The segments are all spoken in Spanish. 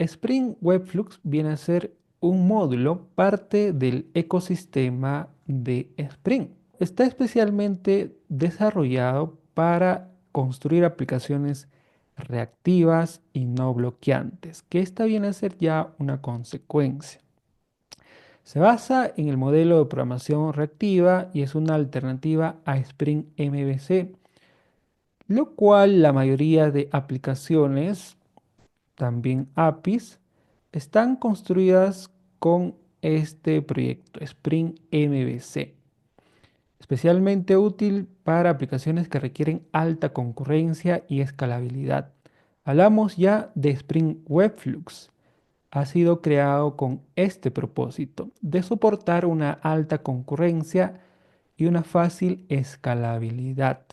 Spring Webflux viene a ser un módulo parte del ecosistema de Spring. Está especialmente desarrollado para construir aplicaciones reactivas y no bloqueantes, que esta viene a ser ya una consecuencia. Se basa en el modelo de programación reactiva y es una alternativa a Spring MVC, lo cual la mayoría de aplicaciones, también APIs, están construidas con este proyecto, Spring MVC, especialmente útil para aplicaciones que requieren alta concurrencia y escalabilidad. Hablamos ya de Spring Webflux. Ha sido creado con este propósito de soportar una alta concurrencia y una fácil escalabilidad.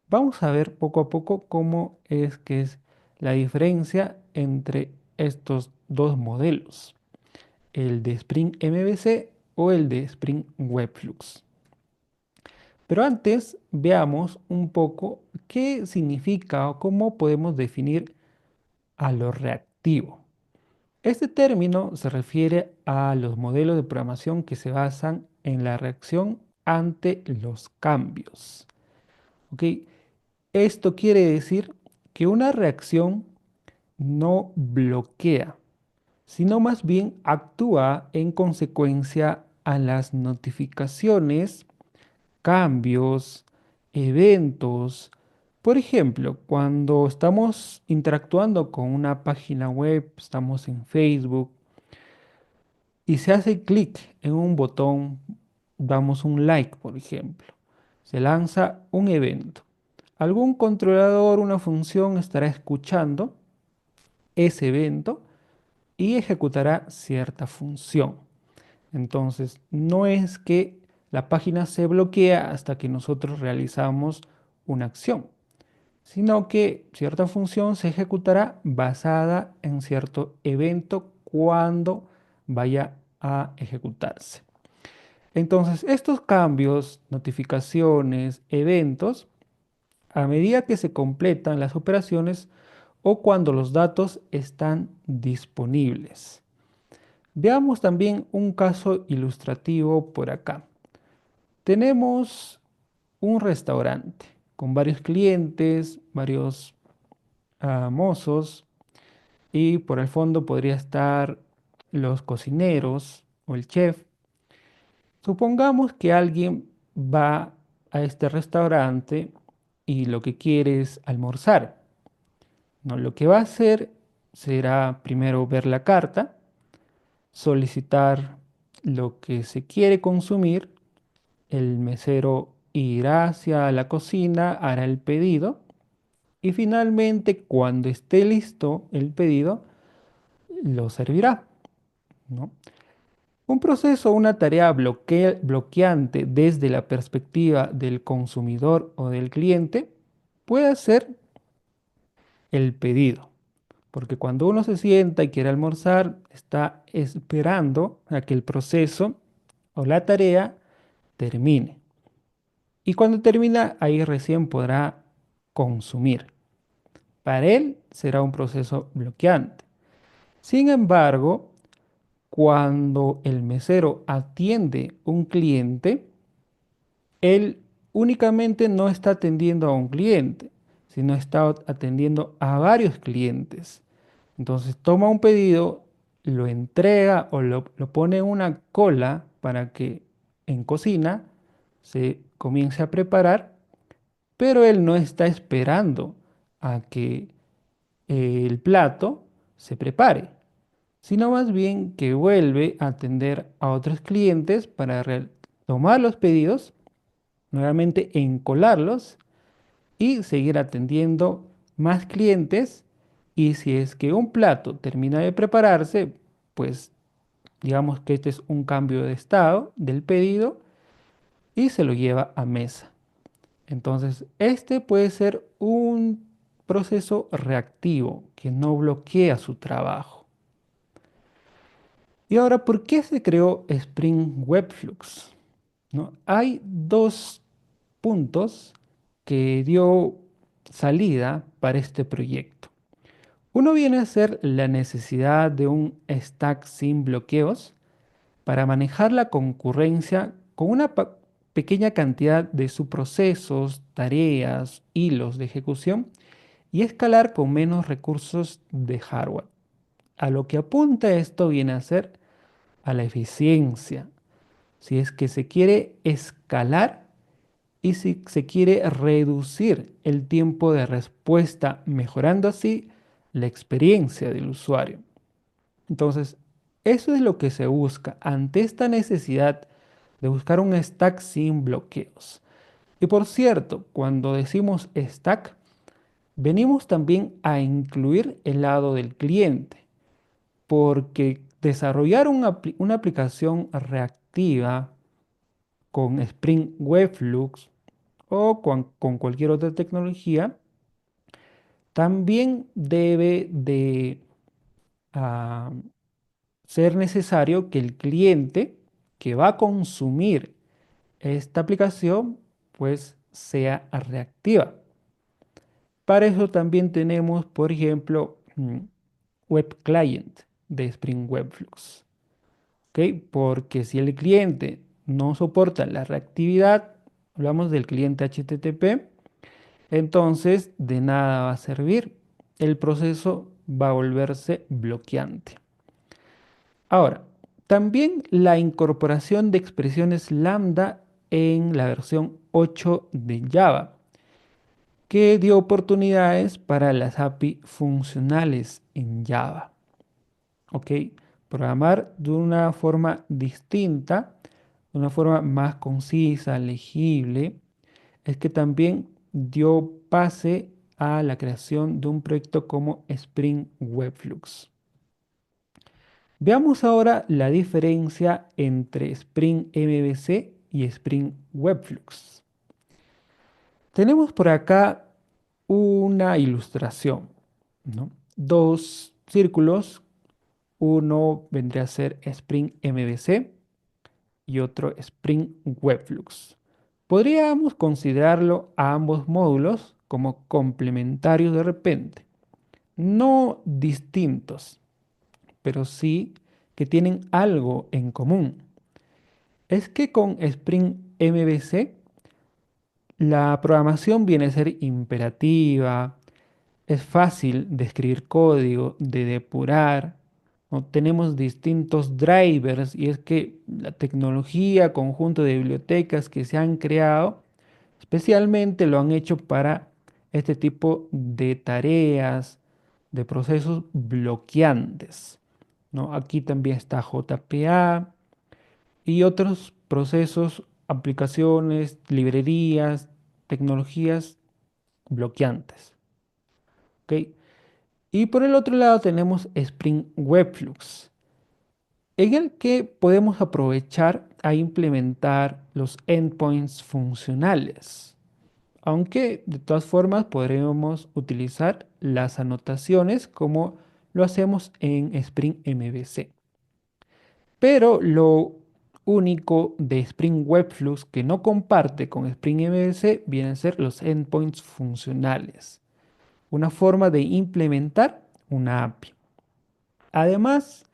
Vamos a ver poco a poco cómo es que es la diferencia entre estos dos modelos, el de Spring MVC o el de Spring Webflux. Pero antes veamos un poco qué significa o cómo podemos definir a lo reactivo. Este término se refiere a los modelos de programación que se basan en la reacción ante los cambios. ¿Ok? Esto quiere decir que una reacción no bloquea, sino más bien actúa en consecuencia a las notificaciones, cambios, eventos. Por ejemplo, cuando estamos interactuando con una página web, estamos en Facebook y se hace clic en un botón, damos un like, por ejemplo, se lanza un evento. Algún controlador, una función estará escuchando ese evento y ejecutará cierta función. Entonces, no es que la página se bloquea hasta que nosotros realizamos una acción, sino que cierta función se ejecutará basada en cierto evento cuando vaya a ejecutarse. Entonces, estos cambios, notificaciones, eventos, a medida que se completan las operaciones o cuando los datos están disponibles. Veamos también un caso ilustrativo por acá. Tenemos un restaurante con varios clientes, varios mozos y por el fondo podría estar los cocineros o el chef. Supongamos que alguien va a este restaurante y lo que quiere es almorzar. No, lo que va a hacer será primero ver la carta, solicitar lo que se quiere consumir, el mesero irá hacia la cocina, hará el pedido y finalmente cuando esté listo el pedido, lo servirá, ¿no? Un proceso o una tarea bloqueante desde la perspectiva del consumidor o del cliente puede ser el pedido. Porque cuando uno se sienta y quiere almorzar, está esperando a que el proceso o la tarea termine. Y cuando termina, ahí recién podrá consumir. Para él será un proceso bloqueante. Sin embargo, cuando el mesero atiende un cliente, él únicamente no está atendiendo a un cliente, sino está atendiendo a varios clientes. Entonces toma un pedido, lo entrega o lo pone en una cola para que en cocina se comience a preparar, pero él no está esperando a que el plato se prepare, sino más bien que vuelve a atender a otros clientes para tomar los pedidos, nuevamente encolarlos y seguir atendiendo más clientes. Y si es que un plato termina de prepararse, pues digamos que este es un cambio de estado del pedido y se lo lleva a mesa. Entonces, este puede ser un proceso reactivo que no bloquea su trabajo. Y ahora, ¿por qué se creó Spring Webflux? ¿No? Hay dos puntos que dio salida para este proyecto. Uno viene a ser la necesidad de un stack sin bloqueos para manejar la concurrencia con una pequeña cantidad de subprocesos, tareas, hilos de ejecución y escalar con menos recursos de hardware. A lo que apunta esto viene a ser a la eficiencia. Si es que se quiere escalar y si se quiere reducir el tiempo de respuesta, mejorando así la experiencia del usuario. Entonces, eso es lo que se busca ante esta necesidad de buscar un stack sin bloqueos. Y por cierto, cuando decimos stack, venimos también a incluir el lado del cliente, porque desarrollar una aplicación reactiva con Spring Webflux o con cualquier otra tecnología, también debe de ah, ser necesario que el cliente que va a consumir esta aplicación pues sea reactiva. Para eso también tenemos, por ejemplo, Web Client de Spring Webflux. ¿Ok? Porque si el cliente no soporta la reactividad, hablamos del cliente HTTP, entonces de nada va a servir. El proceso va a volverse bloqueante. Ahora, también la incorporación de expresiones lambda en la versión 8 de Java, que dio oportunidades para las API funcionales en Java. ¿Ok? Programar de una forma distinta, de una forma más concisa, legible, es que también dio pase a la creación de un proyecto como Spring Webflux. Veamos ahora la diferencia entre Spring MVC y Spring Webflux. Tenemos por acá una ilustración, ¿no? Dos círculos, uno vendría a ser Spring MVC y otro Spring Webflux. Podríamos considerarlo a ambos módulos como complementarios de repente, no distintos, pero sí que tienen algo en común. Es que con Spring MVC la programación viene a ser imperativa, es fácil de escribir código, de depurar, ¿no? Tenemos distintos drivers y es que la tecnología, conjunto de bibliotecas que se han creado, especialmente lo han hecho para este tipo de tareas, de procesos bloqueantes, ¿no? Aquí también está JPA y otros procesos, aplicaciones, librerías, tecnologías bloqueantes. ¿Ok? Y por el otro lado tenemos Spring Webflux, en el que podemos aprovechar a implementar los endpoints funcionales. Aunque de todas formas podremos utilizar las anotaciones como lo hacemos en Spring MVC. Pero lo único de Spring Webflux que no comparte con Spring MVC vienen a ser los endpoints funcionales, una forma de implementar una API. Además,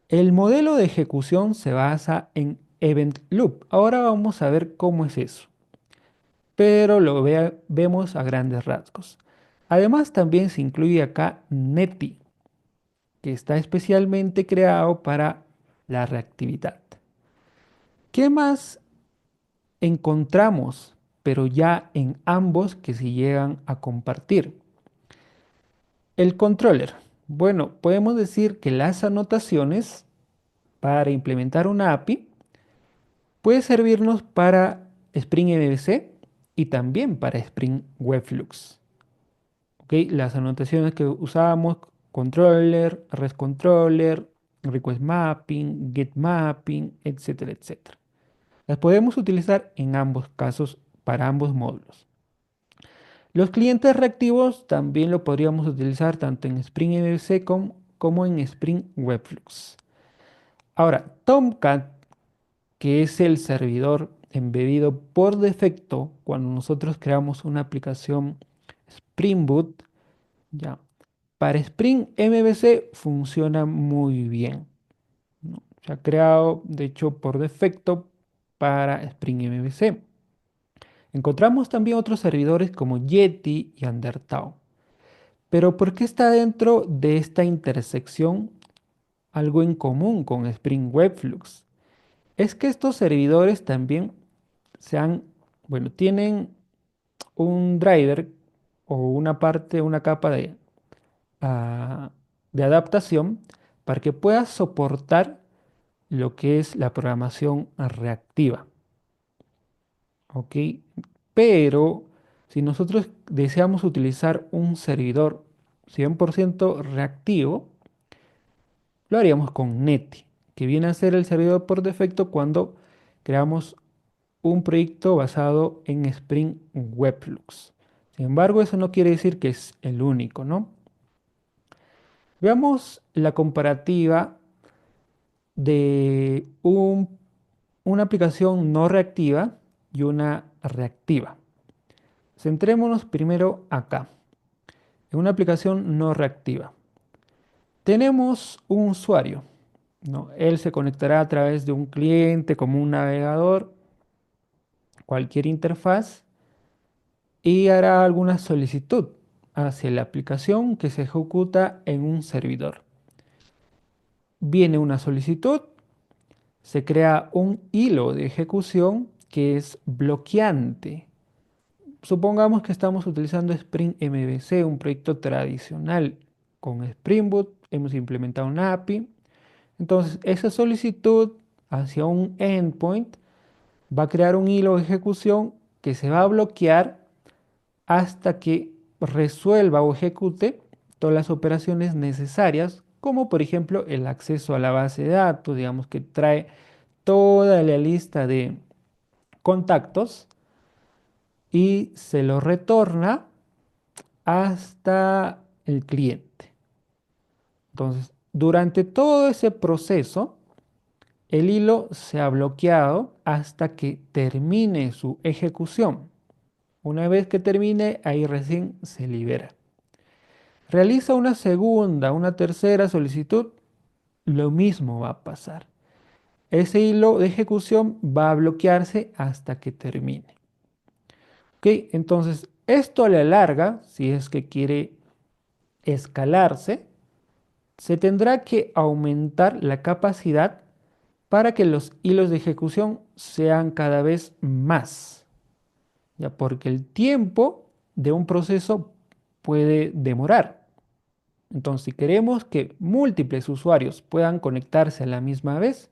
el modelo de ejecución se basa en Event Loop. Ahora vamos a ver cómo es eso, pero vemos a grandes rasgos. Además, también se incluye acá Netty, que está especialmente creado para la reactividad. ¿Qué más encontramos, pero ya en ambos que se llegan a compartir? El controller. Bueno, podemos decir que las anotaciones para implementar una API puede servirnos para Spring MVC y también para Spring Webflux. ¿Ok? Las anotaciones que usábamos, controller, REST controller, request mapping, get mapping, etcétera, etcétera. Las podemos utilizar en ambos casos para ambos módulos. Los clientes reactivos también lo podríamos utilizar tanto en Spring MVC como en Spring Webflux. Ahora, Tomcat, que es el servidor embebido por defecto cuando nosotros creamos una aplicación Spring Boot, ya, para Spring MVC funciona muy bien, ¿no? Se ha creado, de hecho, por defecto para Spring MVC. Encontramos también otros servidores como Yeti y Undertow. Pero ¿por qué está dentro de esta intersección algo en común con Spring Webflux? Es que estos servidores también se han, bueno, tienen un driver o una parte, una capa de adaptación para que pueda soportar lo que es la programación reactiva. ¿Ok? Pero si nosotros deseamos utilizar un servidor 100% reactivo, lo haríamos con Netty, que viene a ser el servidor por defecto cuando creamos un proyecto basado en Spring Webflux. Sin embargo, eso no quiere decir que es el único, ¿no? Veamos la comparativa de una aplicación no reactiva y una reactiva. Centrémonos primero acá, en una aplicación no reactiva. Tenemos un usuario, ¿no? Él se conectará a través de un cliente como un navegador, cualquier interfaz, y hará alguna solicitud hacia la aplicación que se ejecuta en un servidor. Viene una solicitud, se crea un hilo de ejecución que es bloqueante. Supongamos que estamos utilizando Spring MVC, un proyecto tradicional con Spring Boot, hemos implementado una API. Entonces, esa solicitud hacia un endpoint va a crear un hilo de ejecución que se va a bloquear hasta que resuelva o ejecute todas las operaciones necesarias, como por ejemplo el acceso a la base de datos, digamos que trae toda la lista de contactos y se lo retorna hasta el cliente. Entonces, durante todo ese proceso, el hilo se ha bloqueado hasta que termine su ejecución. Una vez que termine, ahí recién se libera. Realiza una segunda, una tercera solicitud, lo mismo va a pasar. Ese hilo de ejecución va a bloquearse hasta que termine. ¿Ok? Entonces, esto a la larga, si es que quiere escalarse, se tendrá que aumentar la capacidad para que los hilos de ejecución sean cada vez más, ¿ya? Porque el tiempo de un proceso puede demorar. Entonces, si queremos que múltiples usuarios puedan conectarse a la misma vez,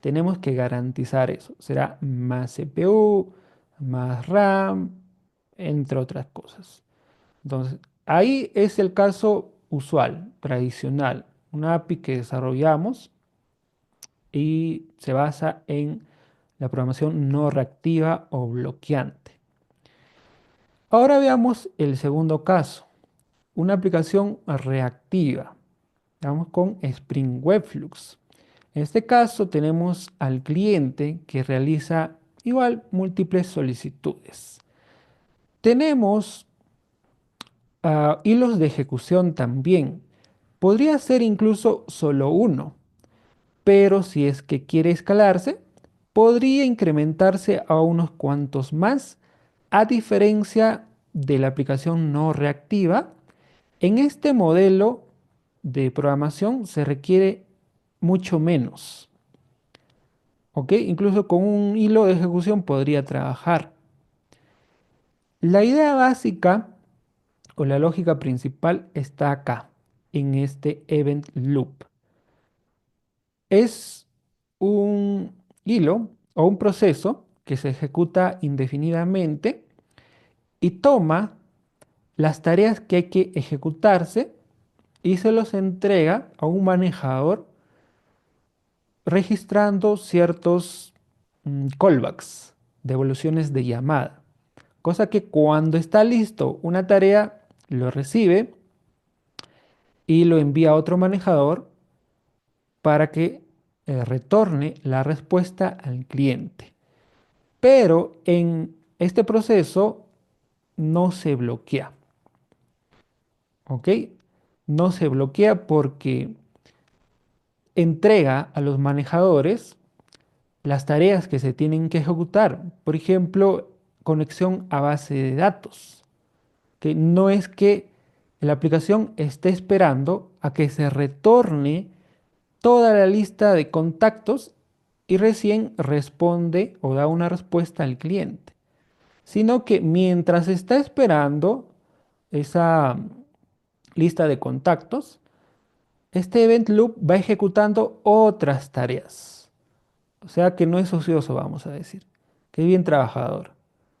tenemos que garantizar eso. Será más CPU, más RAM, entre otras cosas. Entonces, ahí es el caso usual, tradicional, una API que desarrollamos y se basa en la programación no reactiva o bloqueante. Ahora veamos el segundo caso, una aplicación reactiva. Vamos con Spring Webflux. En este caso tenemos al cliente que realiza igual múltiples solicitudes. Tenemos hilos de ejecución también. Podría ser incluso solo uno, pero si es que quiere escalarse, podría incrementarse a unos cuantos más, a diferencia de la aplicación no reactiva. En este modelo de programación se requiere mucho menos. ¿Ok? Incluso con un hilo de ejecución podría trabajar. La idea básica o la lógica principal está acá, en este event loop. Es un hilo o un proceso que se ejecuta indefinidamente y toma las tareas que hay que ejecutarse y se los entrega a un manejador registrando ciertos callbacks, devoluciones de llamada. Cosa que cuando está listo una tarea, lo recibe y lo envía a otro manejador para que retorne la respuesta al cliente. Pero en este proceso no se bloquea. ¿Ok? no se bloquea porque entrega a los manejadores las tareas que se tienen que ejecutar. Por ejemplo, conexión a base de datos, que no es que la aplicación esté esperando a que se retorne toda la lista de contactos y recién responde o da una respuesta al cliente, sino que mientras está esperando esa lista de contactos, este event loop va ejecutando otras tareas. O sea que no es ocioso, vamos a decir. Que es bien trabajador.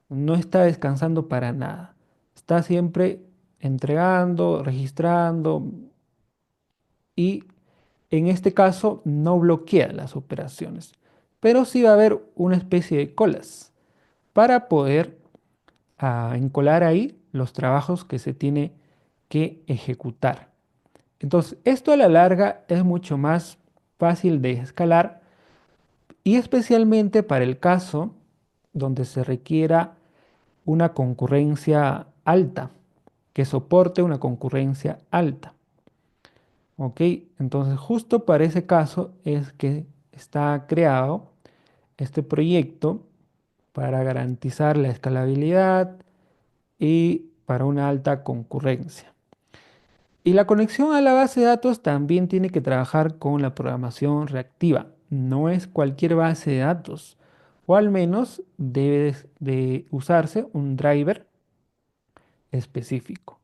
No está descansando para nada. Está siempre entregando, registrando y en este caso no bloquea las operaciones. Pero sí va a haber una especie de colas para poder encolar ahí los trabajos que se tiene que ejecutar. Entonces, esto a la larga es mucho más fácil de escalar y especialmente para el caso donde se requiera una concurrencia alta, que soporte una concurrencia alta. ¿Ok? Entonces, justo para ese caso es que está creado este proyecto para garantizar la escalabilidad y para una alta concurrencia. Y la conexión a la base de datos también tiene que trabajar con la programación reactiva. No es cualquier base de datos, o al menos debe de usarse un driver específico.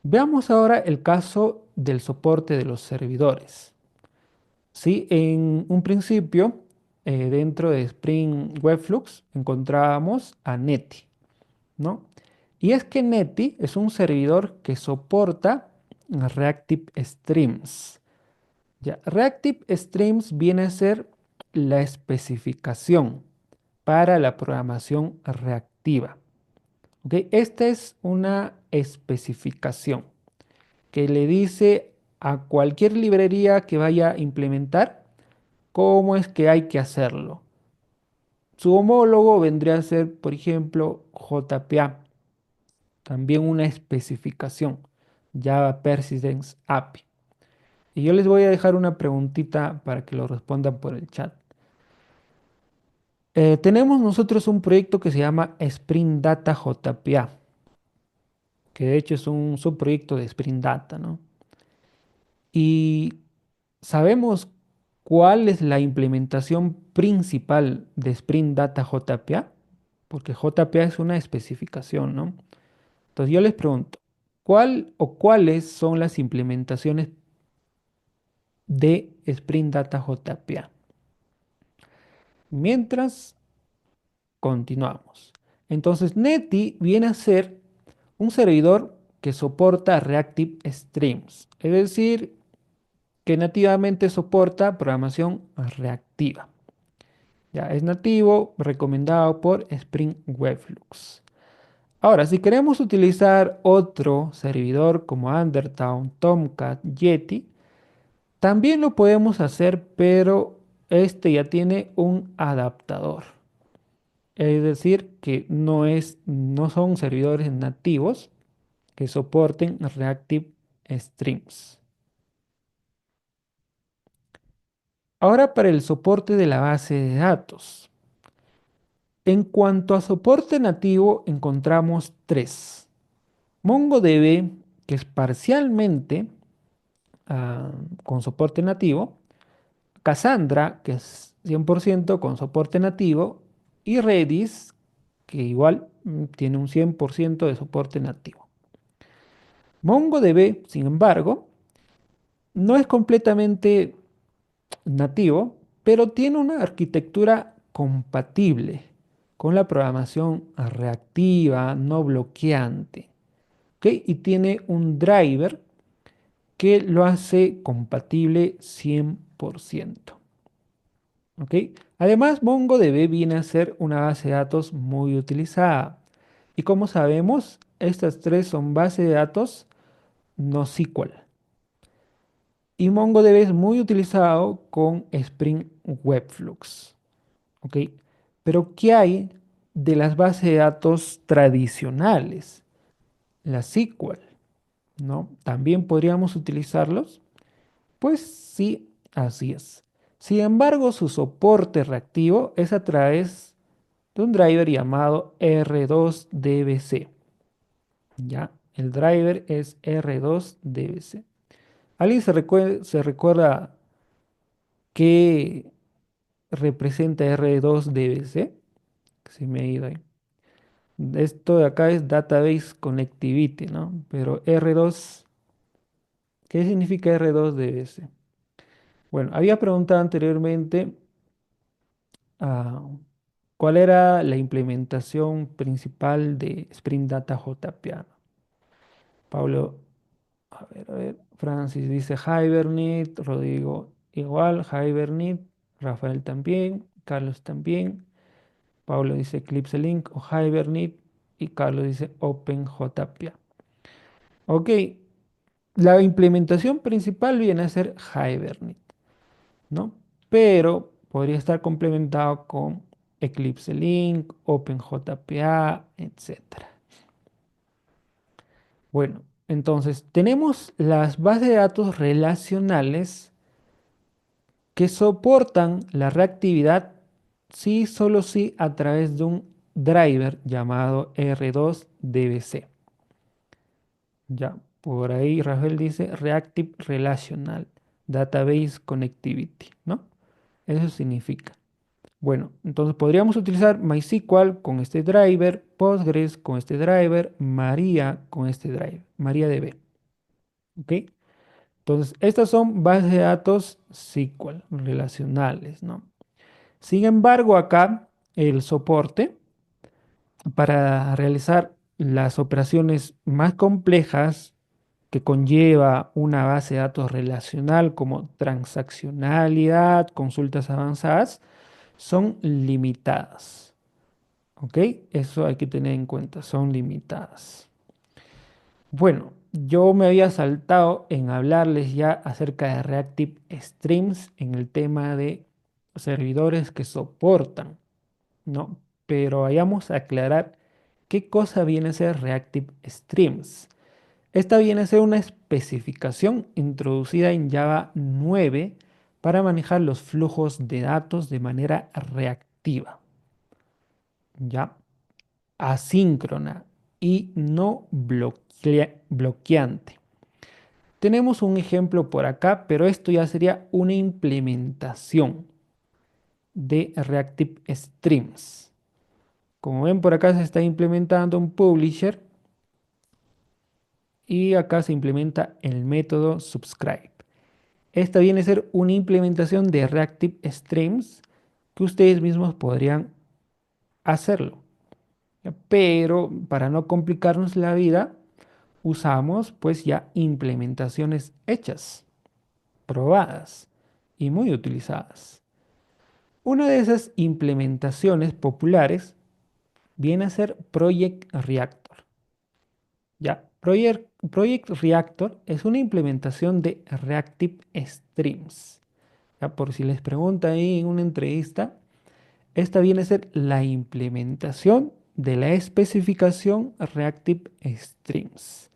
Veamos ahora el caso del soporte de los servidores. Sí, en un principio, dentro de Spring Webflux encontrábamos a Netty, ¿no? Y es que Netty es un servidor que soporta Reactive Streams. Ya, Reactive Streams viene a ser la especificación para la programación reactiva. ¿Ok? Esta es una especificación que le dice a cualquier librería que vaya a implementar cómo es que hay que hacerlo. Su homólogo vendría a ser, por ejemplo, JPA, también una especificación, Java Persistence API. Y yo les voy a dejar una preguntita para que lo respondan por el chat. Tenemos nosotros un proyecto que se llama Spring Data JPA, que de hecho es un subproyecto de Spring Data, ¿no? Y sabemos cuál es la implementación principal de Spring Data JPA, porque JPA es una especificación, ¿no? Entonces yo les pregunto, ¿cuál o cuáles son las implementaciones de Spring Data JPA? Mientras continuamos. Entonces, Netty viene a ser un servidor que soporta Reactive Streams, es decir, que nativamente soporta programación reactiva. Ya es nativo, recomendado por Spring Webflux. Ahora, si queremos utilizar otro servidor como Undertown, Tomcat, Yeti, también lo podemos hacer, pero este ya tiene un adaptador. Es decir, que no son servidores nativos que soporten Reactive Streams. Ahora para el soporte de la base de datos. En cuanto a soporte nativo, encontramos tres. MongoDB, que es parcialmente con soporte nativo. Cassandra, que es 100% con soporte nativo. Y Redis, que igual tiene un 100% de soporte nativo. MongoDB, sin embargo, no es completamente nativo, pero tiene una arquitectura compatible con la programación reactiva, no bloqueante. ¿Ok? Y tiene un driver que lo hace compatible 100%. ¿Ok? Además, MongoDB viene a ser una base de datos muy utilizada. Y como sabemos, estas tres son bases de datos NoSQL. Y MongoDB es muy utilizado con Spring Webflux. ¿Ok? Pero ¿qué hay de las bases de datos tradicionales? La SQL. ¿no? También podríamos utilizarlos. Pues sí, así es. Sin embargo, su soporte reactivo es a través de un driver llamado R2DBC. ¿Ya? El driver es R2DBC. ¿Alguien se recuerda qué representa R2DBC? Se me ha ido ahí. Esto de acá es Database Connectivity, ¿no? Pero R2, ¿qué significa R2DBC? Bueno, había preguntado anteriormente ah, cuál era la implementación principal de Spring Data JPA. Pablo, a ver, Francis dice Hibernate, Rodrigo igual, Hibernate, Rafael también, Carlos también, Pablo dice Eclipse Link o Hibernate y Carlos dice OpenJPA. Ok, la implementación principal viene a ser Hibernate, ¿no? Pero podría estar complementado con Eclipse Link, OpenJPA, etcétera. Bueno, entonces tenemos las bases de datos relacionales que soportan la reactividad sí, solo sí, a través de un driver llamado R2DBC. Ya, por ahí Rafael dice Reactive Relational Database Connectivity, ¿no? Eso significa. Bueno, entonces podríamos utilizar MySQL con este driver, Postgres con este driver, Maria con este driver, MariaDB. ¿Ok? Entonces, estas son bases de datos SQL relacionales, ¿no? Sin embargo, acá el soporte para realizar las operaciones más complejas que conlleva una base de datos relacional como transaccionalidad, consultas avanzadas, son limitadas. ¿Ok? Eso hay que tener en cuenta, son limitadas. Bueno, yo me había saltado en hablarles ya acerca de Reactive Streams en el tema de servidores que soportan, ¿no? Pero vayamos a aclarar qué cosa viene a ser Reactive Streams. Esta viene a ser una especificación introducida en Java 9 para manejar los flujos de datos de manera reactiva, ¿ya? Asíncrona y no bloqueante. Tenemos un ejemplo por acá, pero esto ya sería una implementación de Reactive Streams. Como ven, por acá se está implementando un publisher y acá se implementa el método subscribe. Esta viene a ser una implementación de Reactive Streams que ustedes mismos podrían hacerlo. Pero para no complicarnos la vida, usamos pues ya implementaciones hechas, probadas y muy utilizadas. Una de esas implementaciones populares viene a ser Project Reactor. Ya, Project Reactor es una implementación de Reactive Streams. Ya, por si les pregunta ahí en una entrevista, esta viene a ser la implementación de la especificación Reactive Streams.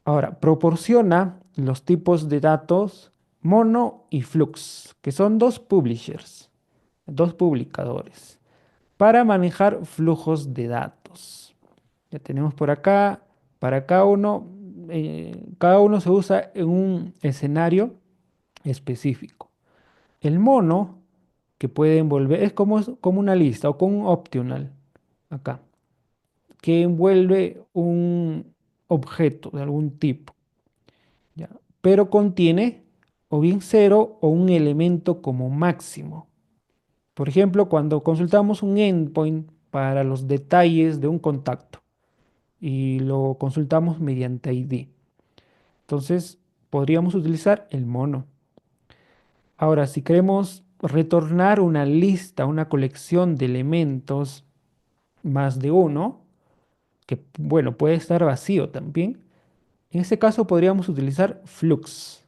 Ahora, proporciona los tipos de datos mono y flux, que son dos publishers, dos publicadores, para manejar flujos de datos. Ya tenemos por acá, para cada uno se usa en un escenario específico. El mono, que puede envolver, como una lista o como un optional, acá, que envuelve un objeto de algún tipo. ¿Ya? Pero contiene o bien cero o un elemento como máximo. Por ejemplo, cuando consultamos un endpoint para los detalles de un contacto y lo consultamos mediante ID. Entonces, podríamos utilizar el mono. Ahora, si queremos retornar una lista, una colección de elementos más de uno, que bueno, puede estar vacío también, en este caso podríamos utilizar flux.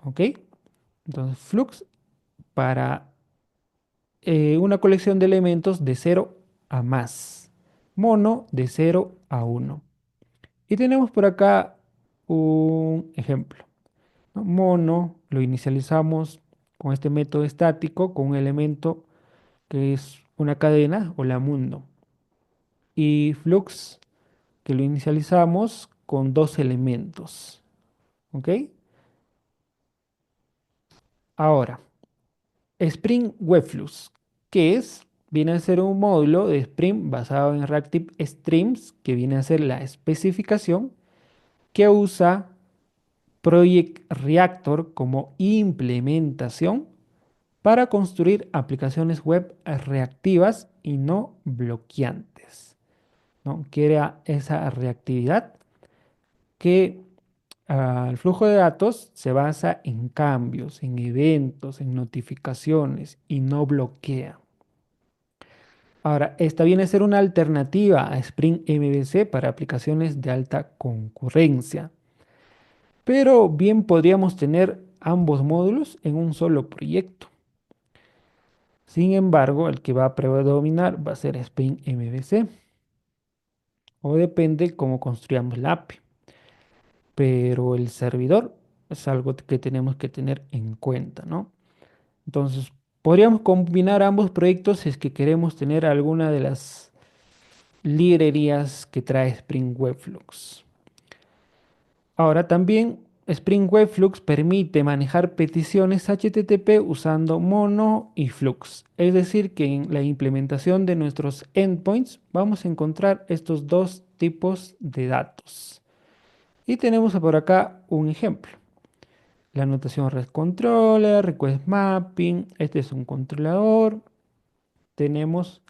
¿Ok? Entonces, flux para una colección de elementos de cero a más. Mono de cero a uno. Y tenemos por acá un ejemplo, ¿no? Mono lo inicializamos con este método estático, con un elemento que es una cadena o la mundo. Y flux que lo inicializamos con dos elementos. ¿Ok? Ahora, Spring Webflux, ¿qué es? Viene a ser un módulo de Spring basado en Reactive Streams, que viene a ser la especificación que usa Project Reactor como implementación para construir aplicaciones web reactivas y no bloqueantes, ¿no? Crea esa reactividad que el flujo de datos se basa en cambios, en eventos, en notificaciones y no bloquea. Ahora, esta viene a ser una alternativa a Spring MVC para aplicaciones de alta concurrencia, pero bien podríamos tener ambos módulos en un solo proyecto. Sin embargo, el que va a predominar va a ser Spring MVC o depende cómo construyamos la API. Pero el servidor es algo que tenemos que tener en cuenta, ¿no? Entonces, podríamos combinar ambos proyectos si es que queremos tener alguna de las librerías que trae Spring Webflux. Ahora también Spring Webflux permite manejar peticiones HTTP usando Mono y Flux. Es decir, que en la implementación de nuestros endpoints vamos a encontrar estos dos tipos de datos. Y tenemos por acá un ejemplo. La notación REST Controller, Request Mapping, este es un controlador. Tenemos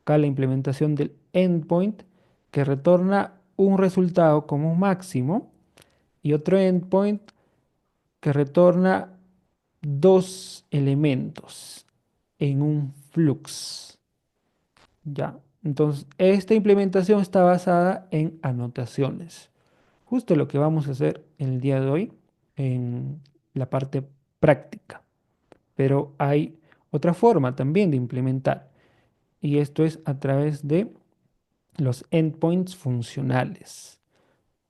acá la implementación del endpoint que retorna un resultado como máximo y otro endpoint que retorna dos elementos en un flux. Ya. Entonces, esta implementación está basada en anotaciones. Justo lo que vamos a hacer en el día de hoy en la parte práctica. Pero hay otra forma también de implementar y esto es a través de los endpoints funcionales,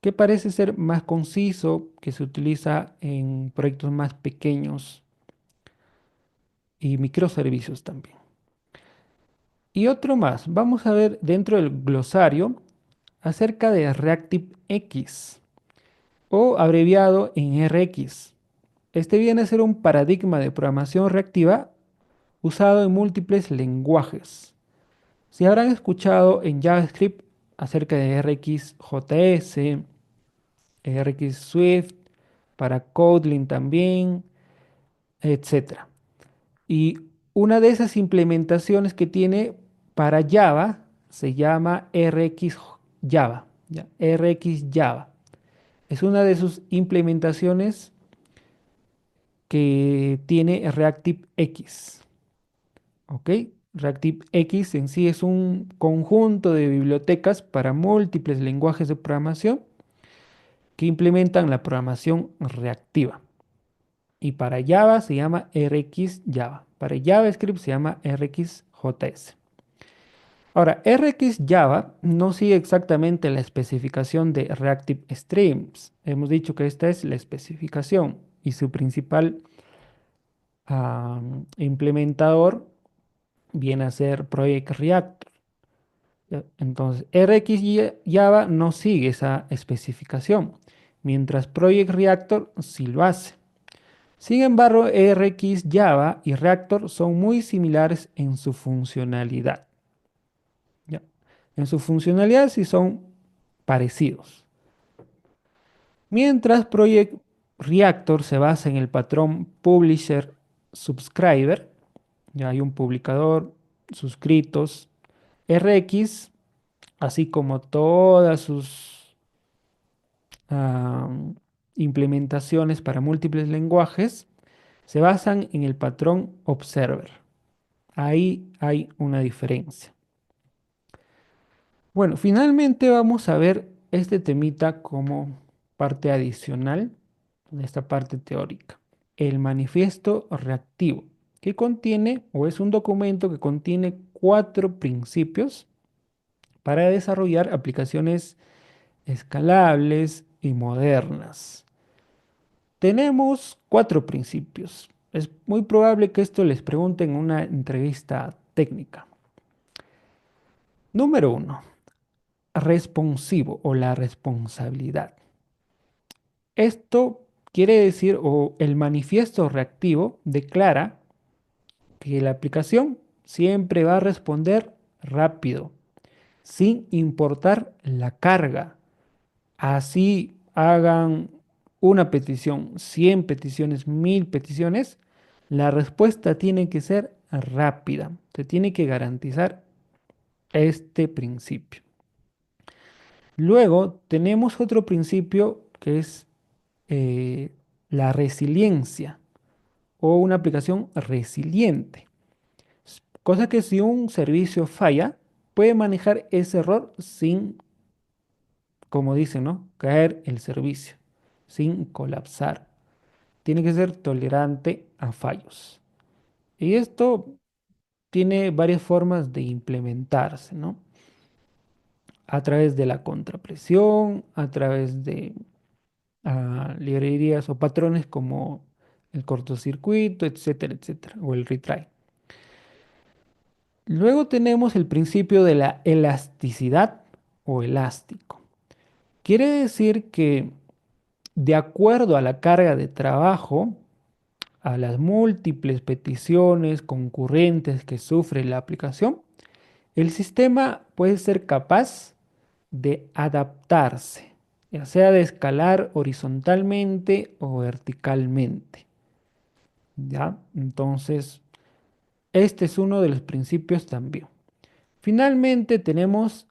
que parece ser más conciso, que se utiliza en proyectos más pequeños y microservicios también. Y otro más, vamos a ver dentro del glosario acerca de ReactiveX o abreviado en RX. Este viene a ser un paradigma de programación reactiva usado en múltiples lenguajes. Si habrán escuchado en JavaScript acerca de RxJS, RX Swift, para Kotlin también, etcétera. Y una de esas implementaciones que tiene para Java se llama RX Java, ¿ya? RX Java. Es una de sus implementaciones que tiene ReactiveX. ¿Ok? ReactiveX en sí es un conjunto de bibliotecas para múltiples lenguajes de programación que implementan la programación reactiva. Y para Java se llama RX Java. Para JavaScript se llama RxJS. Ahora, RX Java no sigue exactamente la especificación de Reactive Streams. Hemos dicho que esta es la especificación y su principal implementador viene a ser Project Reactor. ¿Ya? Entonces, Java no sigue esa especificación, mientras Project Reactor sí lo hace. Sin embargo, Java y Reactor son muy similares en su funcionalidad. ¿Ya? En su funcionalidad sí son parecidos. Mientras Project Reactor se basa en el patrón Publisher Subscriber, ya hay un publicador, suscritos, RX, así como todas sus ah, implementaciones para múltiples lenguajes, se basan en el patrón Observer. Ahí hay una diferencia. Bueno, finalmente vamos a ver este temita como parte adicional de esta parte teórica. El manifiesto reactivo, que contiene o es un documento que contiene 4 principios para desarrollar aplicaciones escalables y modernas. Tenemos cuatro principios. Es muy probable que esto les pregunten en una entrevista técnica. Número uno, responsivo o la responsabilidad. Esto quiere decir, o el manifiesto reactivo declara que la aplicación siempre va a responder rápido, sin importar la carga. Así hagan una petición, 100 peticiones, 1000 peticiones, la respuesta tiene que ser rápida. Se tiene que garantizar este principio. Luego tenemos otro principio que es eh, la resiliencia o una aplicación resiliente. Cosa que si un servicio falla, puede manejar ese error sin, como dicen, ¿no? Caer el servicio, sin colapsar. Tiene que ser tolerante a fallos. Y esto tiene varias formas de implementarse, ¿no? A través de la contrapresión, a través de librerías o patrones como el cortocircuito, etcétera, etcétera, o el retry. Luego tenemos el principio de la elasticidad o elástico. Quiere decir que de acuerdo a la carga de trabajo, a las múltiples peticiones concurrentes que sufre la aplicación, el sistema puede ser capaz de adaptarse, ya sea de escalar horizontalmente o verticalmente. ¿Ya? Entonces, este es uno de los principios también. Finalmente, tenemos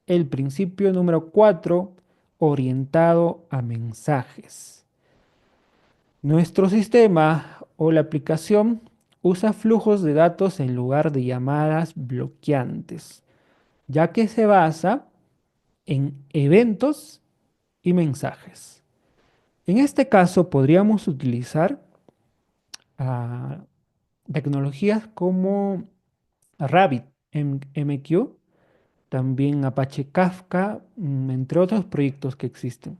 el principio número 4, orientado a mensajes. Nuestro sistema o la aplicación usa flujos de datos en lugar de llamadas bloqueantes, ya que se basa en eventos y mensajes. En este caso podríamos utilizar ah, tecnologías como RabbitMQ, también Apache Kafka, entre otros proyectos que existen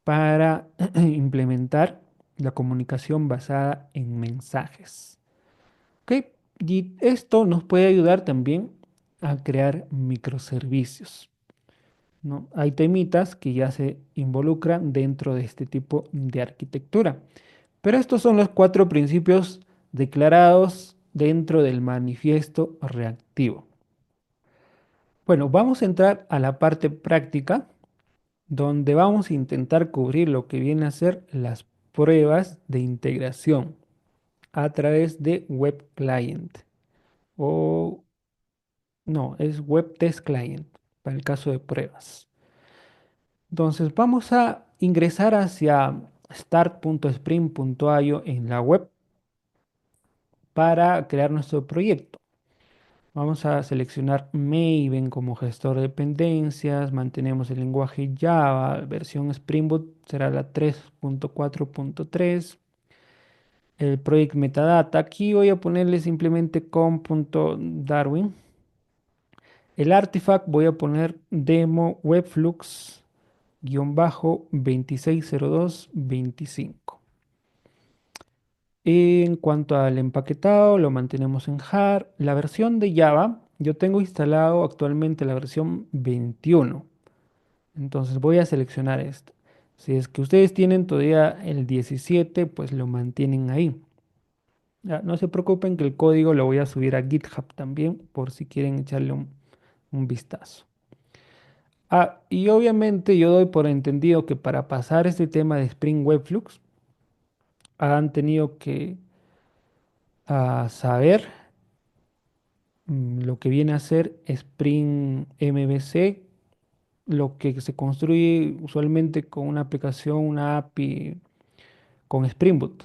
para implementar la comunicación basada en mensajes. ¿Ok? Y esto nos puede ayudar también a crear microservicios, ¿no? Hay temitas que ya se involucran dentro de este tipo de arquitectura. Pero estos son los cuatro principios declarados dentro del manifiesto reactivo. Bueno, vamos a entrar a la parte práctica, donde vamos a intentar cubrir lo que viene a ser las pruebas de integración a través de Web Client. O no, es Web Test Client para el caso de pruebas. Entonces vamos a ingresar hacia start.spring.io en la web para crear nuestro proyecto. Vamos a seleccionar Maven como gestor de dependencias, mantenemos el lenguaje Java, versión Spring Boot será la 3.4.3. El project metadata, aquí voy a ponerle simplemente com.darwin. El artifact voy a poner demo webflux-260225. En cuanto al empaquetado, lo mantenemos en jar. La versión de Java, yo tengo instalado actualmente la versión 21. Entonces voy a seleccionar esto. Si es que ustedes tienen todavía el 17, pues lo mantienen ahí. Ya, no se preocupen que el código lo voy a subir a GitHub también por si quieren echarle un vistazo. Y obviamente yo doy por entendido que para pasar este tema de Spring Webflux han tenido que saber lo que viene a ser Spring MVC, lo que se construye usualmente con una aplicación, una API con Spring Boot,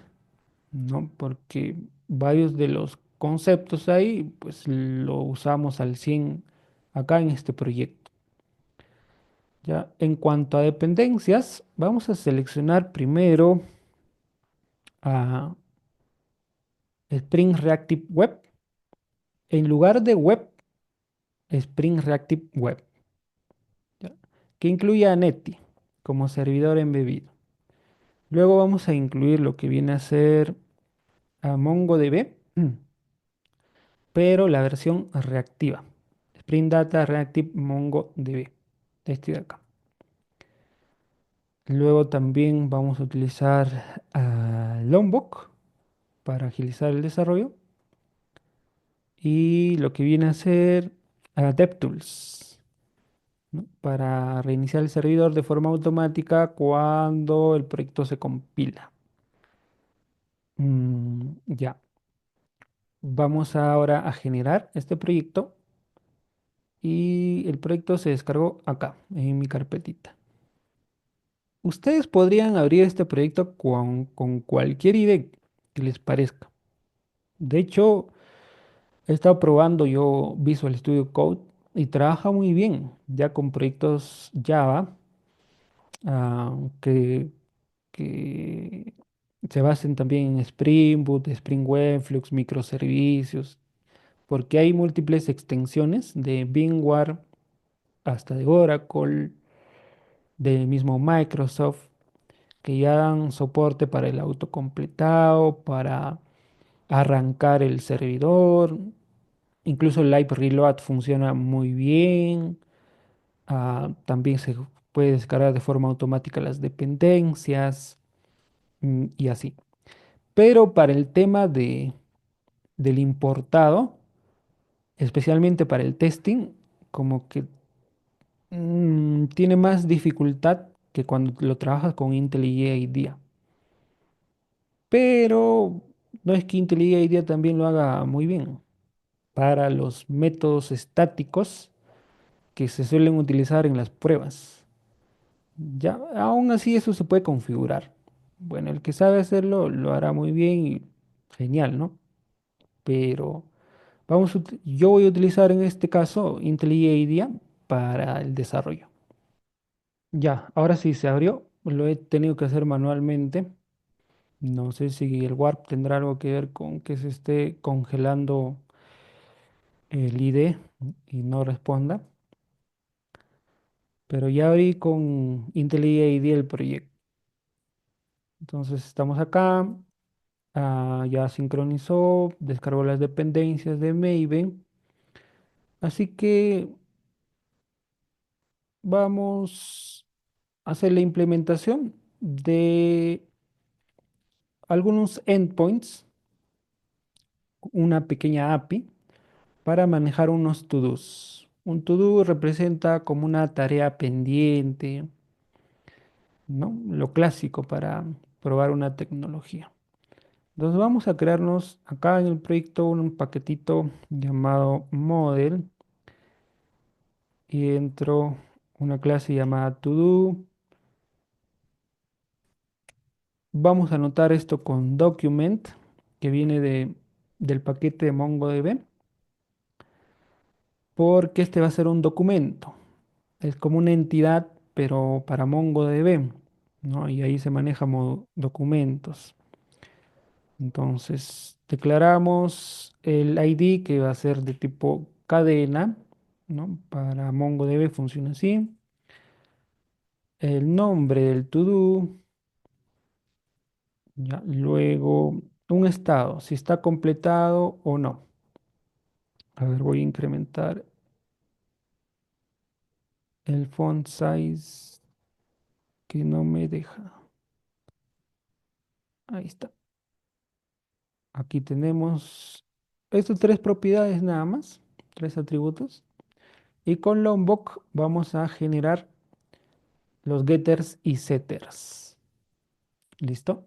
¿no? Porque varios de los conceptos ahí, pues lo usamos al 100 acá en este proyecto. Ya, en cuanto a dependencias, vamos a seleccionar primero a Spring Reactive Web. En lugar de web, Spring Reactive Web. ¿Ya? que incluya a Netty como servidor embebido. Luego vamos a incluir lo que viene a ser a MongoDB, pero la versión reactiva. Spring Data Reactive MongoDB. Este de acá. Luego también vamos a utilizar a Lombok para agilizar el desarrollo. Y lo que viene a ser a DevTools, ¿no? Para reiniciar el servidor de forma automática cuando el proyecto se compila. Ya, vamos ahora a generar este proyecto y el proyecto se descargó acá, en mi carpetita. Ustedes podrían abrir este proyecto con cualquier idea que les parezca. De hecho, he estado probando yo Visual Studio Code y trabaja muy bien ya con proyectos Java, ah, que se basen también en Spring Boot, Spring Web, Flux microservicios, porque hay múltiples extensiones de VMware hasta de Oracle, del mismo Microsoft, que ya dan soporte para el autocompletado, para arrancar el servidor. Incluso el Live Reload funciona muy bien. También se puede descargar de forma automática las dependencias, y así. Pero para el tema del importado, especialmente para el testing, como que tiene más dificultad que cuando lo trabajas con Intel IDEA. Pero no es que Intel IDEA también lo haga muy bien. Para los métodos estáticos que se suelen utilizar en las pruebas. Ya, aún así eso se puede configurar. Bueno, el que sabe hacerlo lo hará muy bien y genial, ¿no? Pero yo voy a utilizar en este caso Intel IDEA para el desarrollo. Ya, ahora sí se abrió. Lo he tenido que hacer manualmente. No sé si el Warp tendrá algo que ver con que se esté congelando el ID y no responda. Pero ya abrí con Intel ID el proyecto. Entonces estamos acá. Ya sincronizó, descargó las dependencias de Maven. Así que vamos a hacer la implementación de algunos endpoints, una pequeña API para manejar unos to-dos. Un to-do representa como una tarea pendiente, ¿no? Lo clásico para probar una tecnología. Entonces vamos a crearnos acá en el proyecto un paquetito llamado model y dentro una clase llamada todo. Vamos a anotar esto con document que viene del paquete de MongoDB porque este va a ser un documento. Es como una entidad pero para MongoDB, ¿no? Y ahí se manejan documentos. Entonces, declaramos el ID que va a ser de tipo cadena, ¿no? Para MongoDB funciona así. El nombre del to-do, ya. Luego, un estado, si está completado o no. A ver, voy a incrementar el font size que no me deja. Ahí está. Aquí tenemos estas tres propiedades nada más, tres atributos. Y con Lombok vamos a generar los getters y setters. ¿Listo?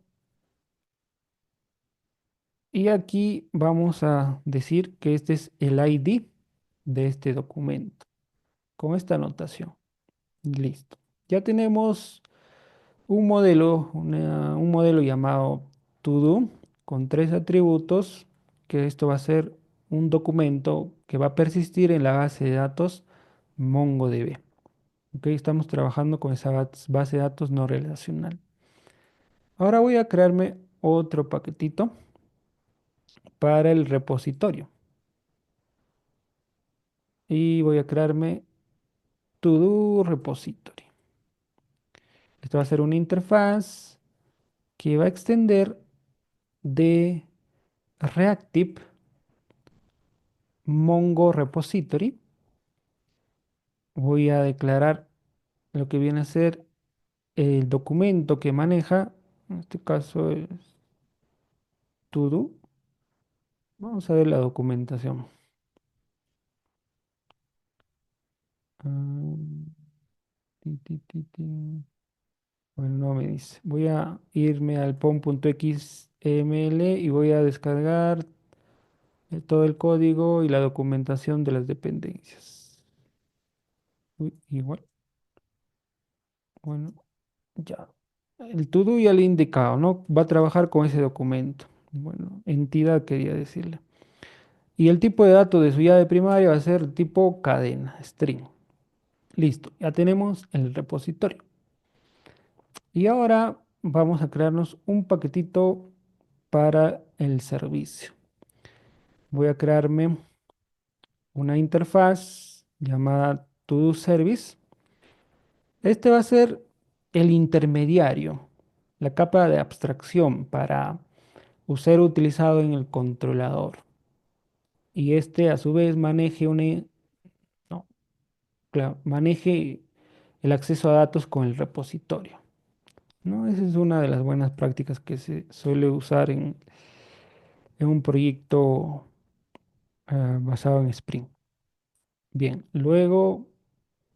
Y aquí vamos a decir que este es el ID de este documento, con esta anotación. Listo. Ya tenemos un modelo llamado todo con tres atributos, que esto va a ser un documento que va a persistir en la base de datos MongoDB. Ok, estamos trabajando con esa base de datos no relacional. Ahora voy a crearme otro paquetito para el repositorio y voy a crearme todo repository. Esto va a ser una interfaz que va a extender de Reactive Mongo Repository. Voy a declarar lo que viene a ser el documento que maneja, en este caso es todo. Vamos a ver la documentación. Ah, ti. Bueno, no me dice. Voy a irme al pom.xml y voy a descargar todo el código y la documentación de las dependencias. Uy, igual. Bueno, ya. El todo ya le he indicado, ¿no? Va a trabajar con ese documento. Bueno, entidad quería decirle. Y el tipo de dato de su llave primaria va a ser tipo cadena, string. Listo, ya tenemos el repositorio. Y ahora vamos a crearnos un paquetito para el servicio. Voy a crearme una interfaz llamada To Service. Este va a ser el intermediario, la capa de abstracción para ser utilizado en el controlador. Y este a su vez maneje no, claro, maneje el acceso a datos con el repositorio, ¿no? Esa es una de las buenas prácticas que se suele usar en un proyecto basado en Spring. Bien, luego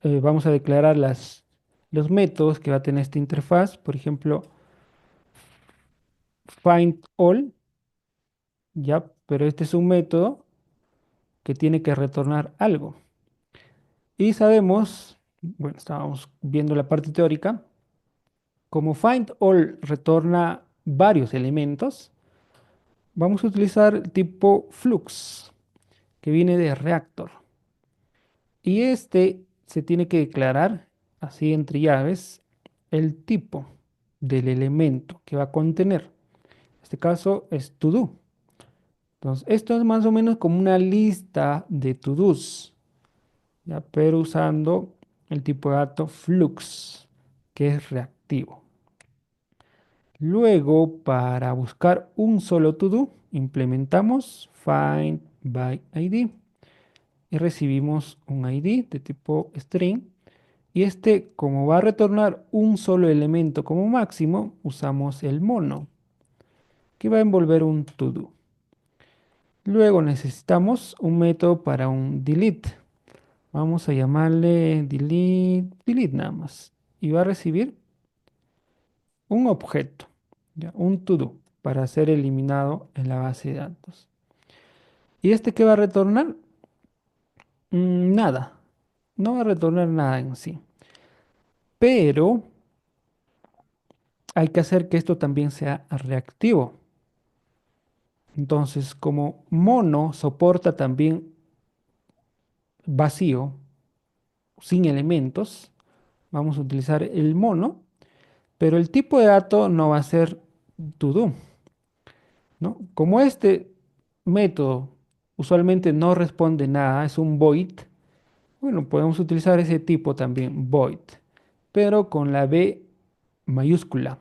vamos a declarar los métodos que va a tener esta interfaz. Por ejemplo, find all, ya, pero este es un método que tiene que retornar algo. Y sabemos, bueno, estábamos viendo la parte teórica, como find all retorna varios elementos, vamos a utilizar el tipo flux, que viene de reactor. Y este se tiene que declarar, así entre llaves, el tipo del elemento que va a contener. En este caso es to do. Entonces, esto es más o menos como una lista de to-dos, ¿ya? Pero usando el tipo de dato flux, que es reactivo. Luego, para buscar un solo to-do, implementamos find by ID y recibimos un ID de tipo string. Y este, como va a retornar un solo elemento como máximo, usamos el mono, que va a envolver un to-do. Luego necesitamos un método para un delete. Vamos a llamarle delete nada más. Y va a recibir un objeto, ya, un to-do, para ser eliminado en la base de datos. ¿Y este qué va a retornar? Nada. No va a retornar nada en sí. Pero hay que hacer que esto también sea reactivo. Entonces, como mono soporta también vacío, sin elementos, vamos a utilizar el mono, pero el tipo de dato no va a ser to do, ¿no? Como este método usualmente no responde nada, es un void, bueno, podemos utilizar ese tipo también, void, pero con la B mayúscula.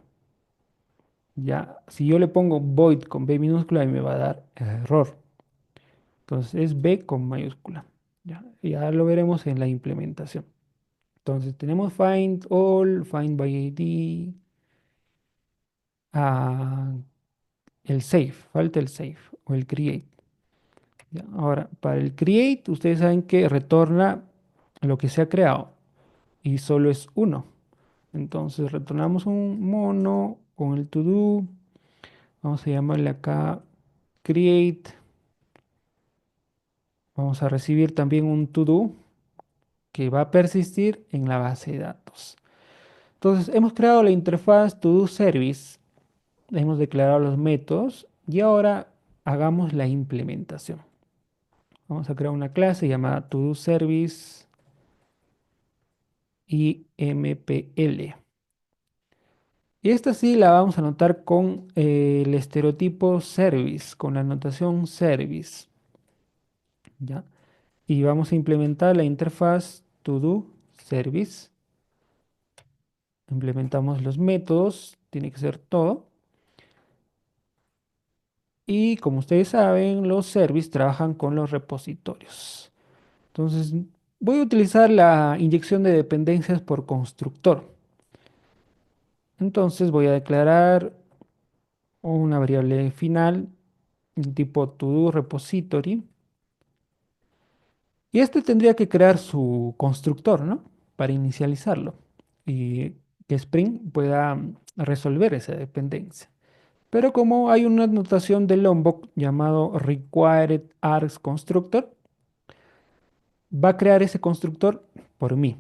Ya, si yo le pongo void con B minúscula, me va a dar error. Entonces es B con mayúscula. Ya, ya lo veremos en la implementación. Entonces tenemos find all, find by ID, ah, el save, falta el save o el create. Ya, ahora, para el create, ustedes saben que retorna lo que se ha creado y solo es uno. Entonces retornamos un mono con el to do. Vamos a llamarle acá create. Vamos a recibir también un to do que va a persistir en la base de datos. Entonces, hemos creado la interfaz to do service, hemos declarado los métodos y ahora hagamos la implementación. Vamos a crear una clase llamada to do service y MPL. Y esta sí la vamos a anotar con el estereotipo service, con la anotación service, ¿ya? Y vamos a implementar la interfaz to do service Implementamos los métodos, tiene que ser todo. Y como ustedes saben, los service trabajan con los repositorios. Entonces, voy a utilizar la inyección de dependencias por constructor. Entonces, voy a declarar una variable final tipo todo repository. Y este tendría que crear su constructor, ¿no? Para inicializarlo. Y que Spring pueda resolver esa dependencia. Pero como hay una notación de Lombok llamado required args constructor, va a crear ese constructor por mí.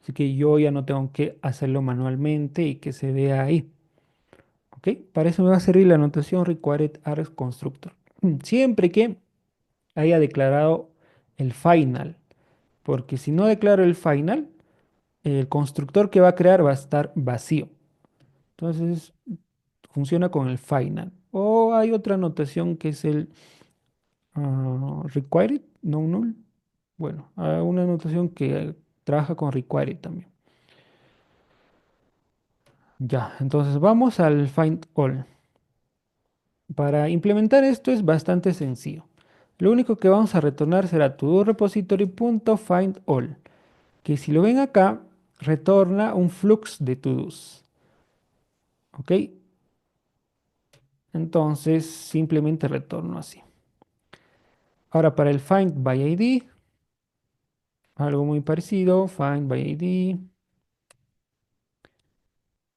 Así que yo ya no tengo que hacerlo manualmente y que se vea ahí. ¿Ok? Para eso me va a servir la notación required args constructor. Siempre que haya declarado el final. Porque si no declaro el final, el constructor que va a crear va a estar vacío. Entonces funciona con el final. O hay otra notación que es el required, no null. Bueno, hay una notación que trabaja con required también. Ya, entonces vamos al find all. Para implementar esto es bastante sencillo. Lo único que vamos a retornar será to repository.findAll, que si lo ven acá, retorna un flux de to-dos. ¿Ok? Entonces simplemente retorno así. Ahora para el find by ID, algo muy parecido, find by ID,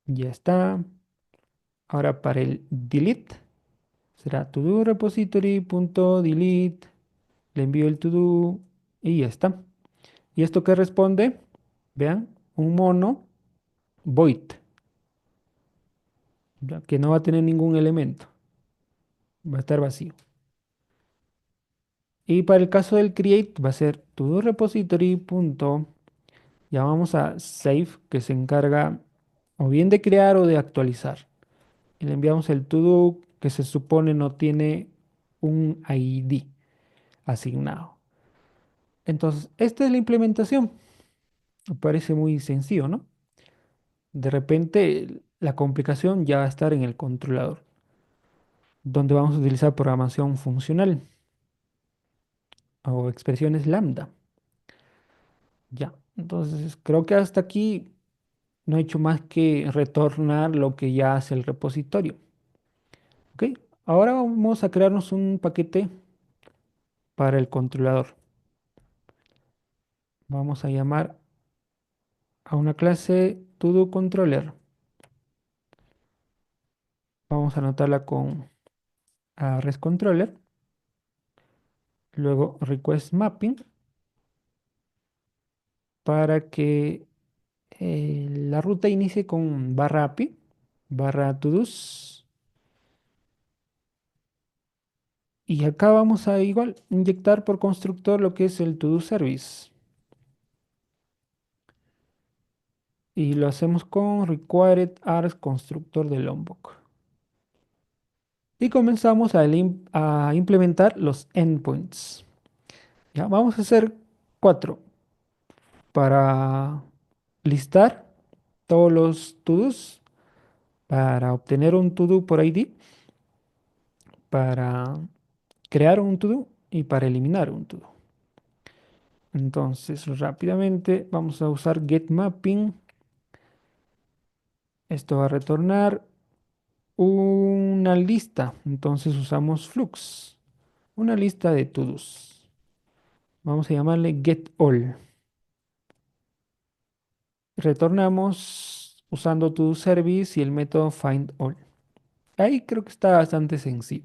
ya está. Ahora para el delete, será todo repository.delete, le envío el to-do y ya está. ¿Y esto qué responde? Vean, un mono void, ya que no va a tener ningún elemento, va a estar vacío. Y para el caso del create va a ser todo repository. Llamamos a save, que se encarga o bien de crear o de actualizar. Y le enviamos el todo que se supone no tiene un ID asignado. Entonces, esta es la implementación. Me parece muy sencillo, ¿no? De repente, la complicación ya va a estar en el controlador, donde vamos a utilizar programación funcional o expresiones lambda. Ya, entonces creo que hasta aquí no he hecho más que retornar lo que ya hace el repositorio. ¿Ok? Ahora vamos a crearnos un paquete para el controlador. Vamos a llamar a una clase todoController. Vamos a anotarla con ResController. Luego request mapping para que la ruta inicie con barra API, barra todos. Y acá vamos a igual inyectar por constructor lo que es el todo service. Y lo hacemos con required args constructor de Lombok. Y comenzamos a implementar los endpoints. Ya, vamos a hacer cuatro para listar todos los to-dos, para obtener un to-do por ID, para crear un to-do y para eliminar un to-do. Entonces, rápidamente vamos a usar getMapping. Esto va a retornar una lista. Entonces usamos flux, una lista de to-dos. Vamos a llamarle getAll. Retornamos usando toDoService y el método findAll. Ahí creo que está bastante sencillo.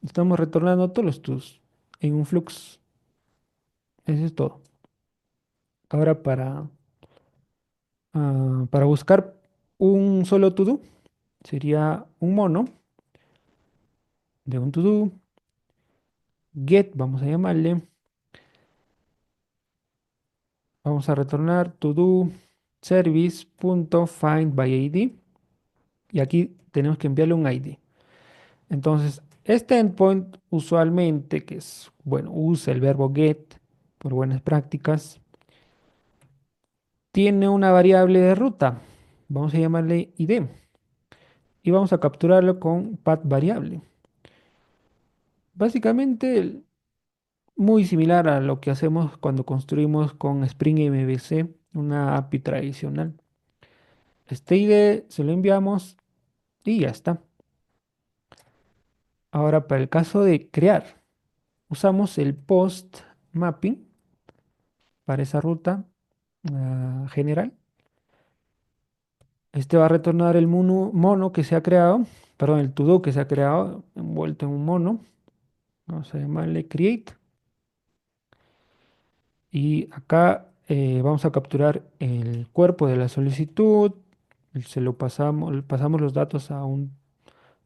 Estamos retornando todos los to's en un flux. Eso es todo. Ahora para buscar un solo to-do sería un mono de un to-do. Get, vamos a llamarle. Vamos a retornar todo service.findById. Y aquí tenemos que enviarle un ID. Entonces, este endpoint usualmente, que es, bueno, usa el verbo get por buenas prácticas, tiene una variable de ruta. Vamos a llamarle ID y vamos a capturarlo con path variable. Básicamente muy similar a lo que hacemos cuando construimos con Spring MVC una API tradicional. Este ID se lo enviamos y ya está. Ahora para el caso de crear, usamos el post mapping para esa ruta general. Este va a retornar el mono que se ha creado, perdón, el to-do que se ha creado envuelto en un mono. Vamos a llamarle create. Y acá vamos a capturar el cuerpo de la solicitud. Se lo pasamos, le pasamos los datos a un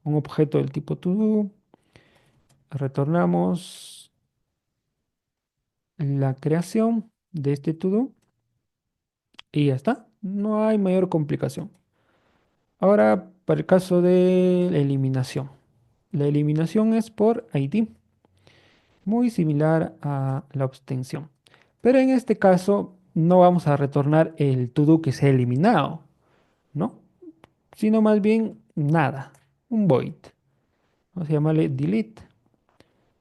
objeto del tipo to-do. Retornamos la creación de este to-do y ya está. No hay mayor complicación. Ahora, para el caso de la eliminación. La eliminación es por ID, muy similar a la obtención. Pero en este caso no vamos a retornar el to-do que se ha eliminado, ¿no? Sino más bien nada, un void. Vamos a llamarle delete.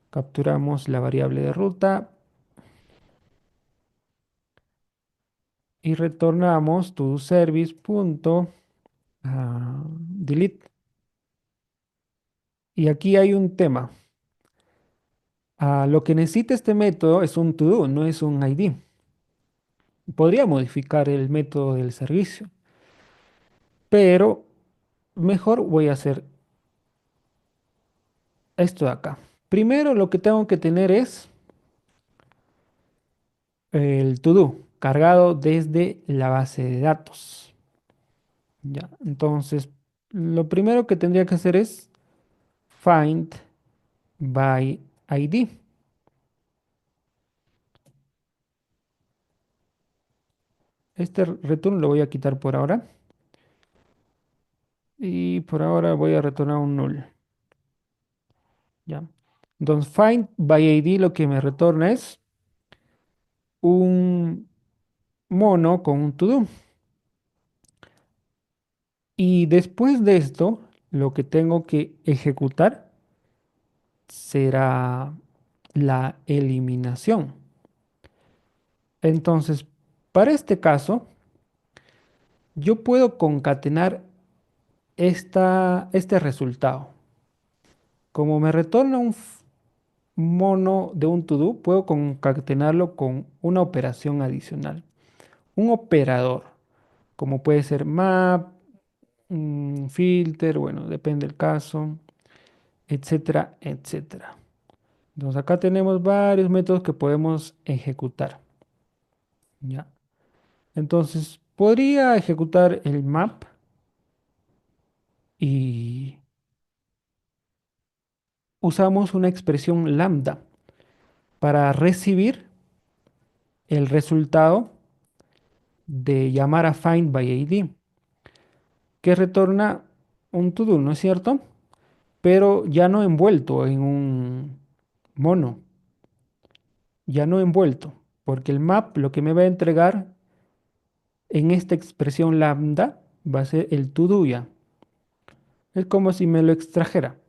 Capturamos la variable de ruta y retornamos to service.delete. Y aquí hay un tema. Lo que necesita este método es un to-do, no es un ID. Podría modificar el método del servicio, pero mejor voy a hacer esto de acá. Primero lo que tengo que tener es el to-do cargado desde la base de datos. Ya, entonces lo primero que tendría que hacer es find by ID. Este return lo voy a quitar por ahora y por ahora voy a retornar un null. Ya. Entonces find by ID lo que me retorna es un mono con un to-do. Y después de esto, lo que tengo que ejecutar será la eliminación. Entonces, para este caso, yo puedo concatenar este resultado. Como me retorna mono de un to-do, puedo concatenarlo con una operación adicional. Un operador, como puede ser map, filter, bueno, depende del caso, etcétera, etcétera. Entonces acá tenemos varios métodos que podemos ejecutar. ¿Ya? Entonces podría ejecutar el map y usamos una expresión lambda para recibir el resultado de llamar a find by ID, que retorna un to-do, ¿no es cierto? Pero ya no envuelto en un mono, ya no envuelto, porque el map lo que me va a entregar en esta expresión lambda va a ser el to-do ya. Es como si me lo extrajera.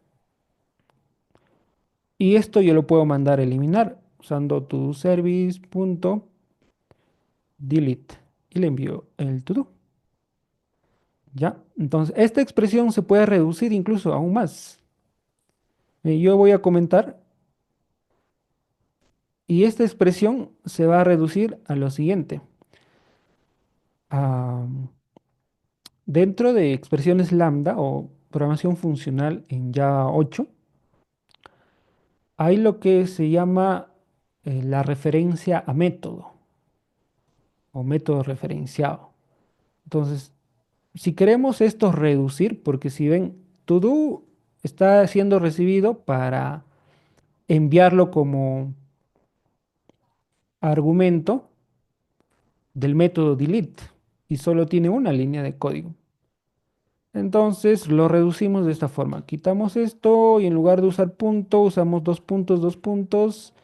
Y esto yo lo puedo mandar a eliminar usando to service.delete y le envío el to do. ¿Ya? Entonces, esta expresión se puede reducir incluso aún más. Yo voy a comentar y esta expresión se va a reducir a lo siguiente. Ah, dentro de expresiones lambda o programación funcional en Java 8, hay lo que se llama la referencia a método o método referenciado. Entonces, si queremos esto reducir, porque si ven, todo está siendo recibido para enviarlo como argumento del método delete y solo tiene una línea de código. Entonces lo reducimos de esta forma. Quitamos esto y en lugar de usar punto, usamos dos puntos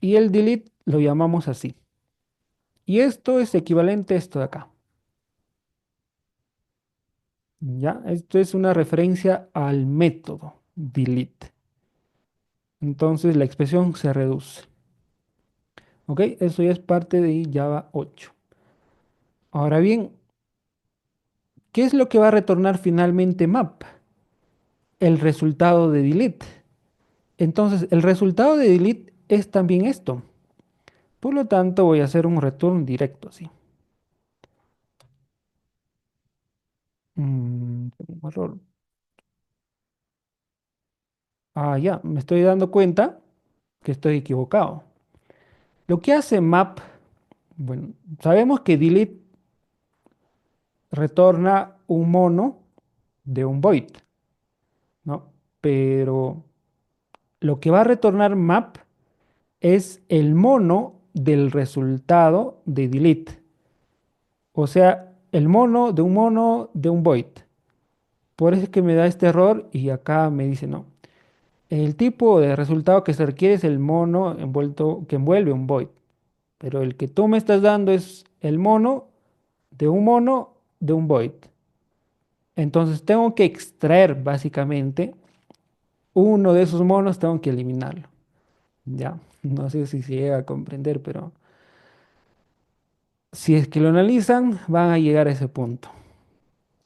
y el delete lo llamamos así. Y esto es equivalente a esto de acá. ¿Ya? Esto es una referencia al método delete. Entonces la expresión se reduce. ¿Ok? Eso ya es parte de Java 8. Ahora bien, ¿qué es lo que va a retornar finalmente map? El resultado de delete. Entonces, el resultado de delete es también esto. Por lo tanto, voy a hacer un return directo así. Tengo un error. Ah, ya, me estoy dando cuenta que estoy equivocado. Lo que hace map, bueno, sabemos que delete retorna un mono de un void, ¿no? Pero lo que va a retornar map es el mono del resultado de delete. O sea, el mono de un void. Por eso es que me da este error y acá me dice no. El tipo de resultado que se requiere es el mono envuelto que envuelve un void. Pero el que tú me estás dando es el mono de un void. Entonces tengo que extraer básicamente uno de esos monos, tengo que eliminarlo. Ya, no sé si se llega a comprender, pero si es que lo analizan, van a llegar a ese punto.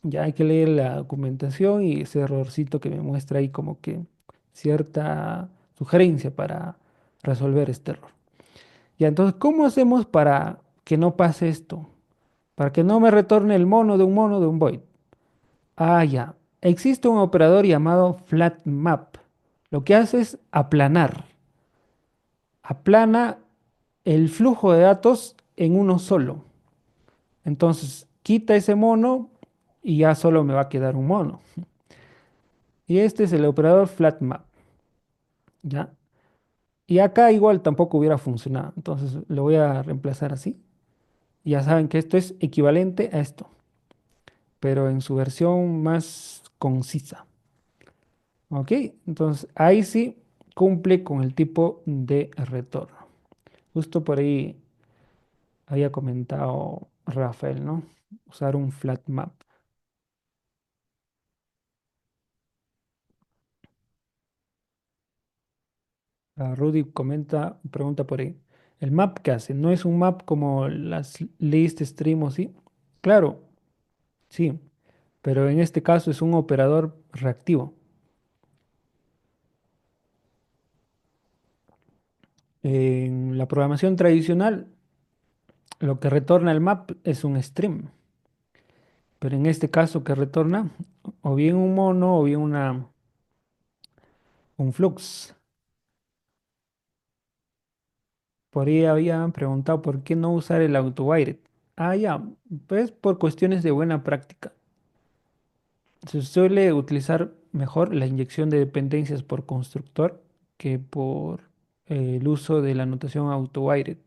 Ya hay que leer la documentación y ese errorcito que me muestra ahí como que cierta sugerencia para resolver este error. Ya, entonces, ¿cómo hacemos para que no pase esto? Para que no me retorne el mono de un void. Ah, ya. Existe un operador llamado flat map. Lo que hace es aplanar. Aplana el flujo de datos en uno solo. Entonces, quita ese mono y ya solo me va a quedar un mono. Y este es el operador flat map, ¿ya? Y acá igual tampoco hubiera funcionado. Entonces lo voy a reemplazar así. Ya saben que esto es equivalente a esto, pero en su versión más concisa. ¿Ok? Entonces ahí sí cumple con el tipo de retorno. Justo por ahí había comentado Rafael, ¿no? Usar un flat map. Rudy comenta, pregunta por ahí. ¿El map qué hace? ¿No es un map como las list, stream o sí? Claro, sí, pero en este caso es un operador reactivo. En la programación tradicional, lo que retorna el map es un stream, pero en este caso que retorna o bien un mono o bien un flux. Por ahí habían preguntado por qué no usar el autowire. Ah, ya, pues por cuestiones de buena práctica. Se suele utilizar mejor la inyección de dependencias por constructor que por el uso de la notación auto-wired.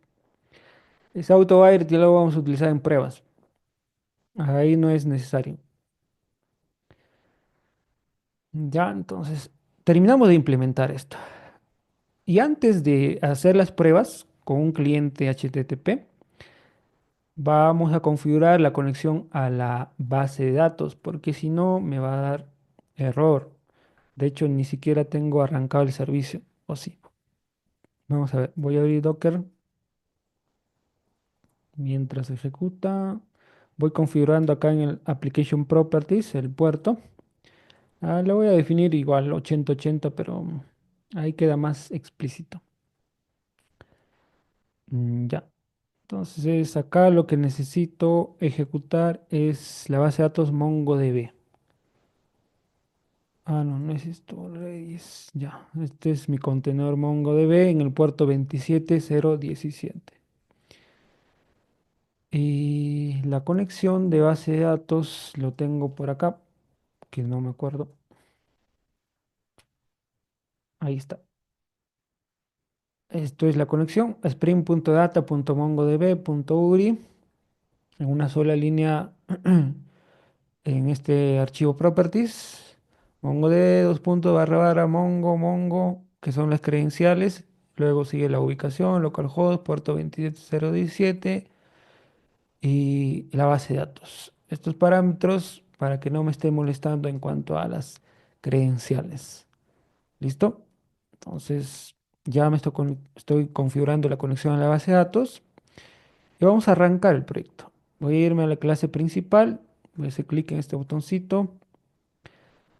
Ese auto-wired ya lo vamos a utilizar en pruebas. Ahí no es necesario. Ya, entonces, terminamos de implementar esto. Y antes de hacer las pruebas con un cliente HTTP, vamos a configurar la conexión a la base de datos, porque si no me va a dar error. De hecho, ni siquiera tengo arrancado el servicio. ¿O sí? Vamos a ver, voy a abrir Docker mientras ejecuta. Voy configurando acá en el Application Properties el puerto. Lo voy a definir igual 8080, pero ahí queda más explícito. Ya. Entonces acá lo que necesito ejecutar es la base de datos MongoDB. No, no es esto, Redis. Ya, este es mi contenedor MongoDB en el puerto 27017. Y la conexión de base de datos lo tengo por acá, que no me acuerdo. Ahí está. Esto es la conexión, spring.data.mongodb.uri en una sola línea en este archivo properties. MongoDB, dos puntos, barra, barra, mongo, que son las credenciales. Luego sigue la ubicación, localhost, puerto 27017. y la base de datos. Estos parámetros para que no me esté molestando en cuanto a las credenciales. ¿Listo? Entonces ya estoy configurando la conexión a la base de datos y vamos a arrancar el proyecto. Voy a irme a la clase principal, voy a hacer clic en este botoncito.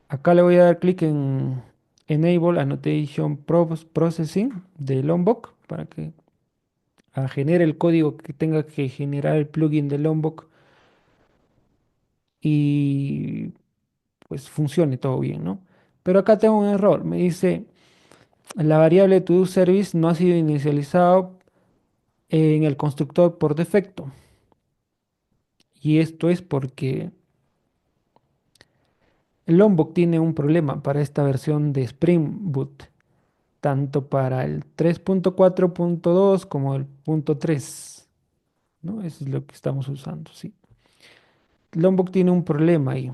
Acá le voy a dar clic en Enable Annotation Processing de Lombok para que genere el código que tenga que generar el plugin de Lombok y pues funcione todo bien, ¿no? Pero acá tengo un error. Me dice, la variable toDoService no ha sido inicializado en el constructor por defecto. Y esto es porque el Lombok tiene un problema para esta versión de Spring Boot, tanto para el 3.4.2 como el punto 3, ¿no? Eso es lo que estamos usando, sí. Lombok tiene un problema ahí,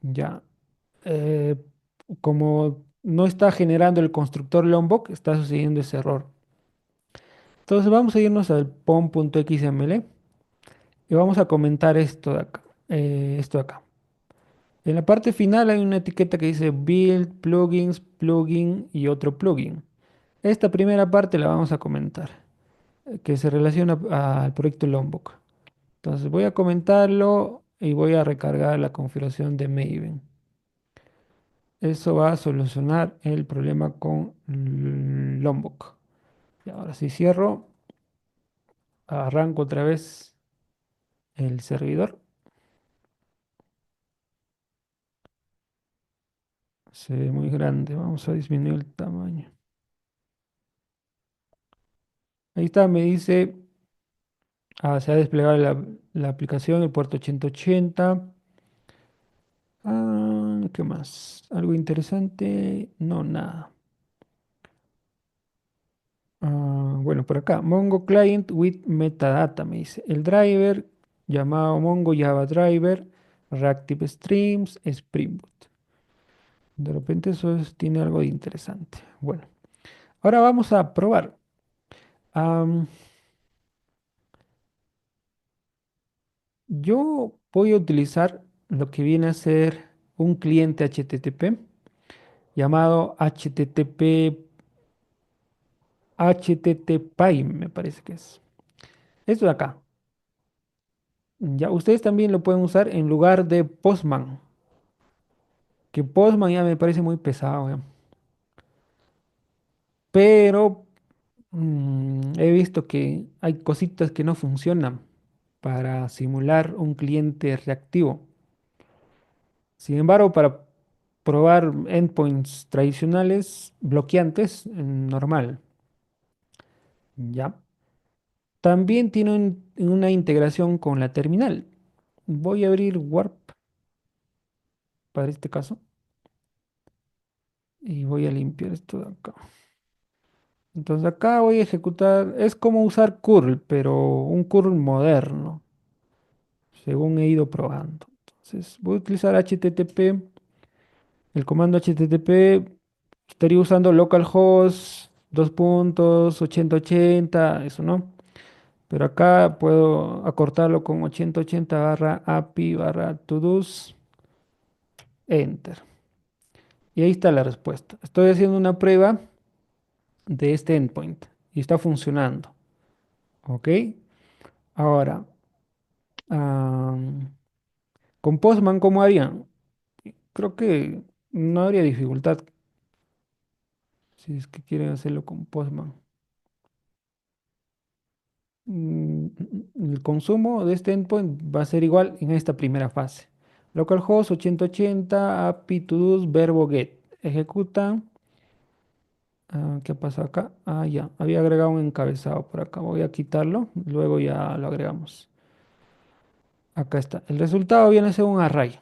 ya. Eh, Como no está generando el constructor Lombok, está sucediendo ese error. Entonces vamos a irnos al pom.xml y vamos a comentar esto de acá. Esto de acá. En la parte final hay una etiqueta que dice build, plugins, plugin y otro plugin. Esta primera parte la vamos a comentar, que se relaciona al proyecto Lombok. Entonces voy a comentarlo y voy a recargar la configuración de Maven. Eso va a solucionar el problema con Lombok. Y ahora sí cierro, arranco otra vez el servidor. Se ve muy grande, vamos a disminuir el tamaño. Ahí está, me dice, se ha desplegado la aplicación, el puerto 8080. ¿Qué más? ¿Algo interesante? No, nada. Bueno, por acá, Mongo Client with Metadata, me dice. El driver llamado Mongo Java Driver, Reactive Streams, Spring Boot. De repente tiene algo de interesante. Bueno, ahora vamos a probar. Am, yo voy a utilizar lo que viene a ser un cliente HTTP llamado HTTPy, me parece que es. Esto de acá. Ya, ustedes también lo pueden usar en lugar de Postman, que Postman ya me parece muy pesado, ya. Pero he visto que hay cositas que no funcionan para simular un cliente reactivo. Sin embargo, para probar endpoints tradicionales, bloqueantes, normal, ¿ya? También tiene una integración con la terminal. Voy a abrir Warp para este caso y voy a limpiar esto de acá. Entonces acá voy a ejecutar, es como usar curl, pero un curl moderno, según he ido probando. Entonces voy a utilizar HTTP, el comando HTTP, estaría usando localhost, 2.8080, eso no. Pero acá puedo acortarlo con 8080 barra API barra todos, enter. Y ahí está la respuesta. Estoy haciendo una prueba de este endpoint y está funcionando. ¿Ok? Ahora, am, con Postman, ¿cómo harían? Creo que no habría dificultad si es que quieren hacerlo con Postman. El consumo de este endpoint va a ser igual en esta primera fase. Localhost 8080, API todos, verbo get. Ejecutan. ¿Qué pasa acá? Ya, había agregado un encabezado por acá. Voy a quitarlo, luego ya lo agregamos. Acá está. El resultado viene a ser un array.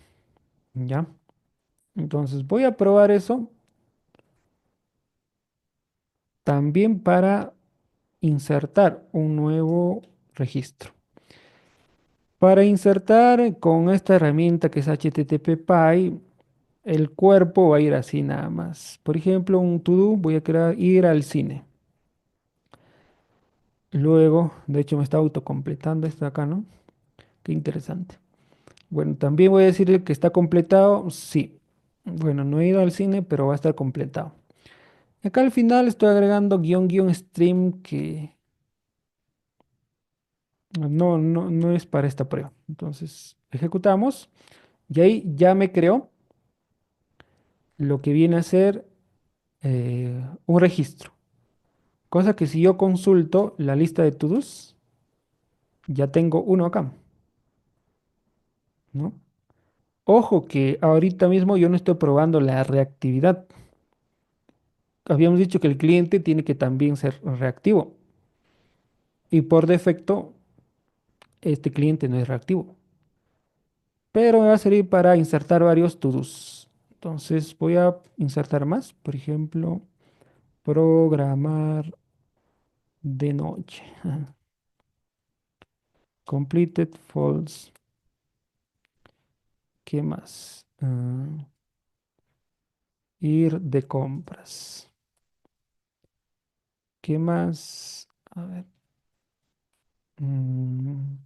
¿Ya? Entonces voy a probar eso también para insertar un nuevo registro. Para insertar con esta herramienta que es HTTPy, el cuerpo va a ir así nada más. Por ejemplo, un to-do, voy a crear ir al cine. Luego, de hecho me está autocompletando esto de acá, ¿no? Qué interesante. Bueno, también voy a decir que está completado. Sí. Bueno, no he ido al cine, pero va a estar completado. Acá al final estoy agregando guión stream que no es para esta prueba. Entonces, ejecutamos y ahí ya me creó lo que viene a ser un registro. Cosa que si yo consulto la lista de to-dos, ya tengo uno acá, ¿no? Ojo que ahorita mismo yo no estoy probando la reactividad. Habíamos dicho que el cliente tiene que también ser reactivo y por defecto este cliente no es reactivo, pero me va a servir para insertar varios to-dos. Entonces voy a insertar más, por ejemplo, programar de noche. Completed, false. ¿Qué más? Ir de compras. ¿Qué más? A ver. mm,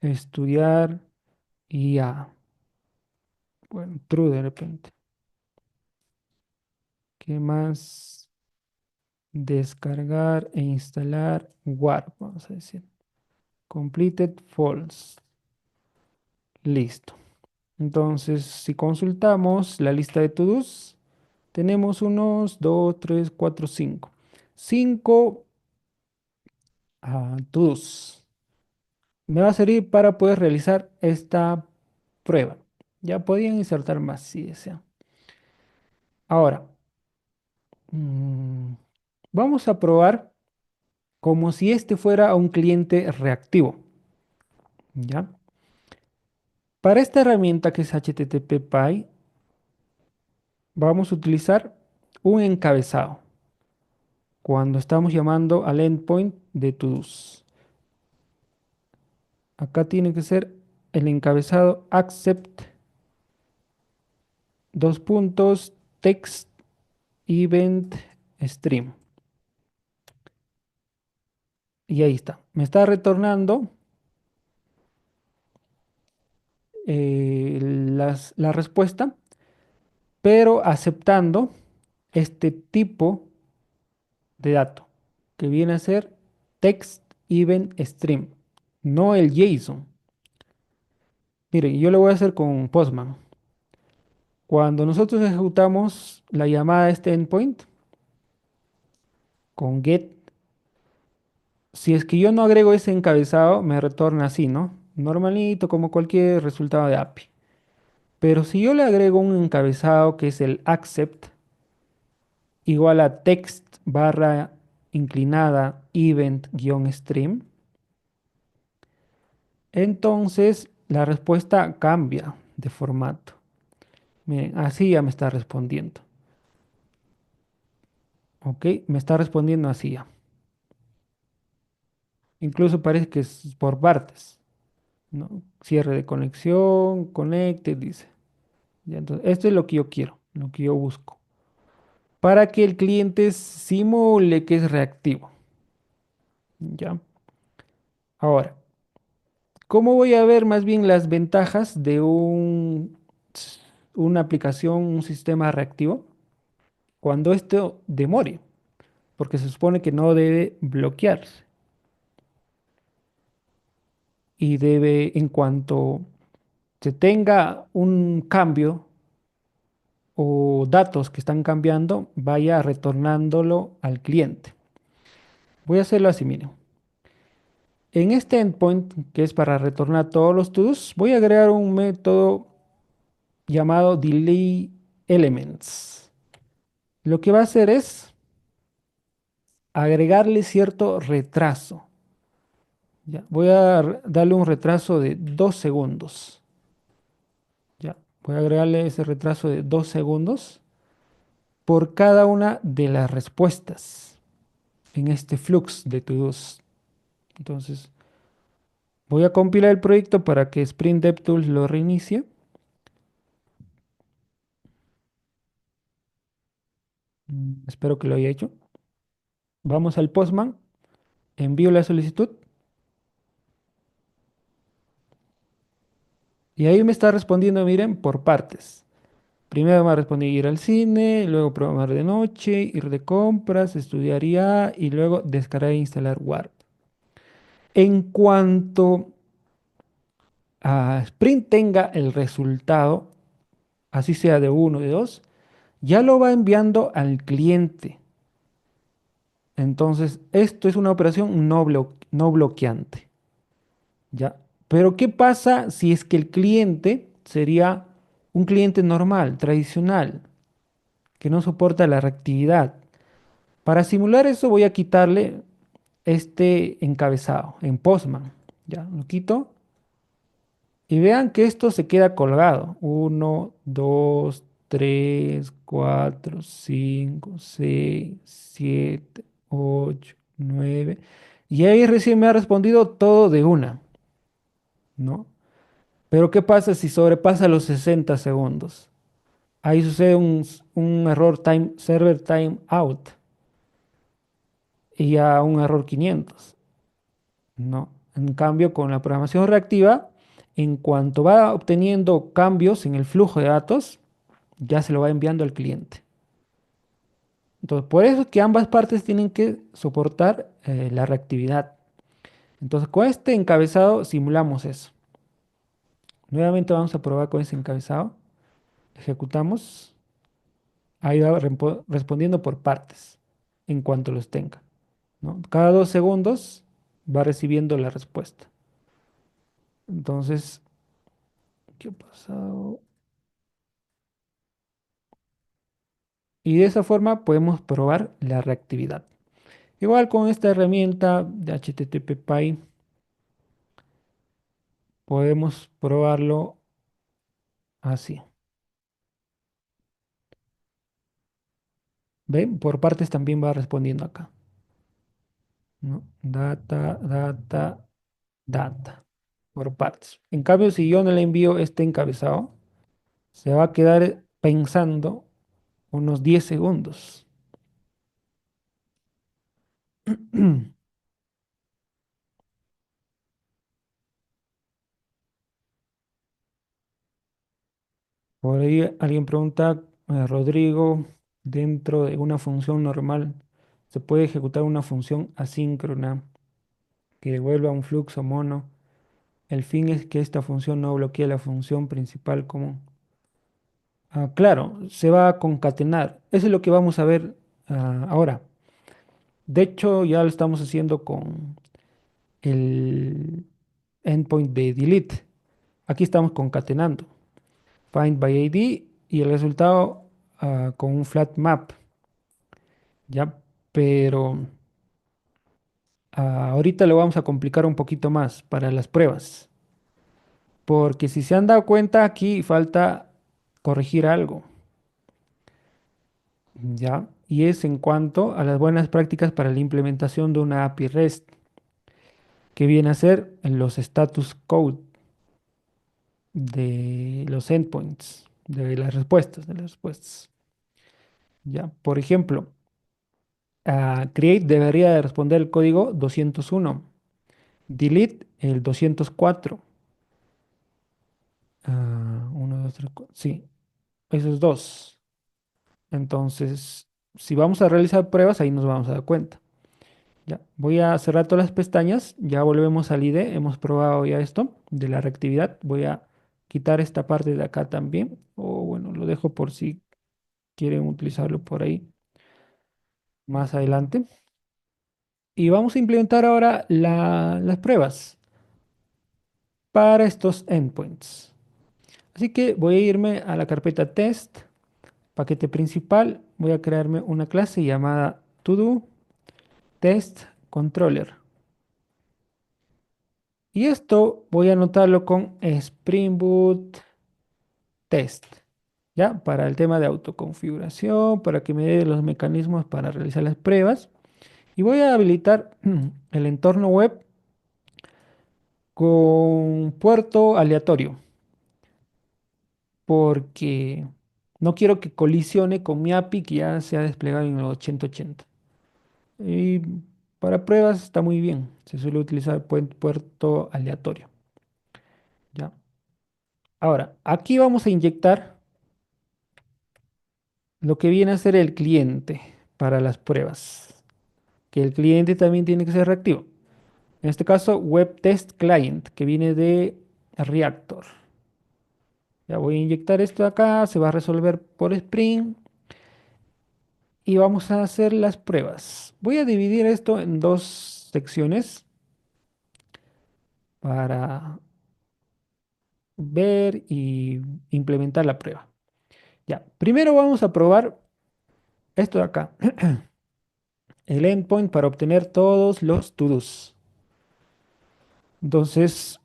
estudiar IA. Bueno, true de repente. ¿Qué más? Descargar e instalar Warp, vamos a decir. Completed false. Listo. Entonces, si consultamos la lista de to-dos, tenemos unos 2, 3, 4, 5. 5 to-dos. Me va a servir para poder realizar esta prueba. Ya podían insertar más si desean. Ahora, mm, vamos a probar como si este fuera un cliente reactivo. ¿Ya? Para esta herramienta que es HTTP Py, vamos a utilizar un encabezado cuando estamos llamando al endpoint de todos. Acá tiene que ser el encabezado accept dos puntos text event stream. Y ahí está. Me está retornando la respuesta, pero aceptando este tipo de dato, que viene a ser text event stream, no el JSON. Mire, yo lo voy a hacer con Postman. Cuando nosotros ejecutamos la llamada a este endpoint con get, si es que yo no agrego ese encabezado, me retorna así, ¿no? Normalito, como cualquier resultado de API. Pero si yo le agrego un encabezado que es el accept, igual a text barra inclinada event-stream, entonces la respuesta cambia de formato. Miren, así ya me está respondiendo. ¿Ok? Me está respondiendo así ya. Incluso parece que es por partes, ¿no? Cierre de conexión, conecte, dice. Ya, entonces, esto es lo que yo quiero, lo que yo busco. Para que el cliente simule que es reactivo. ¿Ya? Ahora, ¿cómo voy a ver más bien las ventajas de una aplicación, un sistema reactivo? Cuando esto demore, porque se supone que no debe bloquearse y debe, en cuanto se tenga un cambio o datos que están cambiando, vaya retornándolo al cliente. Voy a hacerlo así, miren. En este endpoint, que es para retornar todos los todos, voy a agregar un método llamado delay elements. Lo que va a hacer es agregarle cierto retraso. Ya, voy a darle un retraso de 2 segundos. Ya, voy a agregarle ese retraso de 2 segundos por cada una de las respuestas en este flux de todos. Entonces, voy a compilar el proyecto para que Spring DevTools lo reinicie. Espero que lo haya hecho. Vamos al Postman, envío la solicitud Y ahí me está respondiendo, miren, por partes. Primero me respondió ir al cine, luego programar de noche, ir de compras, estudiaría y luego descargar e instalar Word. En cuanto a Sprint tenga el resultado, así sea de uno, de dos, ya lo va enviando al cliente. Entonces, esto es una operación no bloqueante, ¿ya? Pero ¿qué pasa si es que el cliente sería un cliente normal, tradicional, que no soporta la reactividad? Para simular eso voy a quitarle este encabezado en Postman. Ya, lo quito y vean que esto se queda colgado. Uno, 2, 3, 4, 5, 6, 7, 8, 9. Y ahí recién me ha respondido todo de una, ¿no? Pero ¿qué pasa si sobrepasa los 60 segundos? Ahí sucede un error server time out y ya un error 500. No. En cambio, con la programación reactiva, en cuanto va obteniendo cambios en el flujo de datos, ya se lo va enviando al cliente. Entonces, por eso es que ambas partes tienen que soportar la reactividad. Entonces, con este encabezado simulamos eso. Nuevamente vamos a probar con ese encabezado. Ejecutamos. Ahí va respondiendo por partes, en cuanto los tenga, ¿no? Cada 2 segundos va recibiendo la respuesta. Entonces, ¿qué ha pasado? Y de esa forma podemos probar la reactividad. Igual con esta herramienta de HTTP podemos probarlo así. ¿Ven? Por partes también va respondiendo acá, ¿no? Data, data, data. Por partes. En cambio, si yo no le envío este encabezado, se va a quedar pensando unos 10 segundos. Por ahí alguien pregunta, Rodrigo, dentro de una función normal, ¿se puede ejecutar una función asíncrona que devuelva un flujo mono? El fin es que esta función no bloquee la función principal común. Ah, claro, se va a concatenar. Eso es lo que vamos a ver ahora. De hecho, ya lo estamos haciendo con el endpoint de delete. Aquí estamos concatenando. Find by ID y el resultado con un flat map, ¿ya? Pero ahorita lo vamos a complicar un poquito más para las pruebas, porque si se han dado cuenta aquí falta corregir algo, ¿ya? Y es en cuanto a las buenas prácticas para la implementación de una API REST, que viene a ser en los status code de los endpoints, de las respuestas, ¿ya? Por ejemplo, create debería de responder el código 201, delete el 204. 1, 2, 3, 4. Sí, esos dos. Entonces, si vamos a realizar pruebas, ahí nos vamos a dar cuenta. Ya, voy a cerrar todas las pestañas. Ya volvemos al IDE. Hemos probado ya esto de la reactividad. Voy a quitar esta parte de acá también. O bueno, lo dejo por si quieren utilizarlo por ahí más adelante. Y vamos a implementar ahora las pruebas para estos endpoints. Así que voy a irme a la carpeta test, paquete principal. Voy a crearme una clase llamada todo test controller. Y esto voy a anotarlo con Spring Boot test, ¿ya? Para el tema de autoconfiguración, para que me dé los mecanismos para realizar las pruebas. Y voy a habilitar el entorno web con puerto aleatorio, porque no quiero que colisione con mi API que ya se ha desplegado en el 8080. Y para pruebas está muy bien. Se suele utilizar puerto aleatorio, ¿ya? Ahora, aquí vamos a inyectar lo que viene a ser el cliente para las pruebas, que el cliente también tiene que ser reactivo. En este caso, Web Test Client, que viene de Reactor. Ya voy a inyectar esto acá, se va a resolver por Spring y vamos a hacer las pruebas. Voy a dividir esto en dos secciones para ver y implementar la prueba. Ya, primero vamos a probar esto de acá, el endpoint para obtener todos los to-dos. Entonces,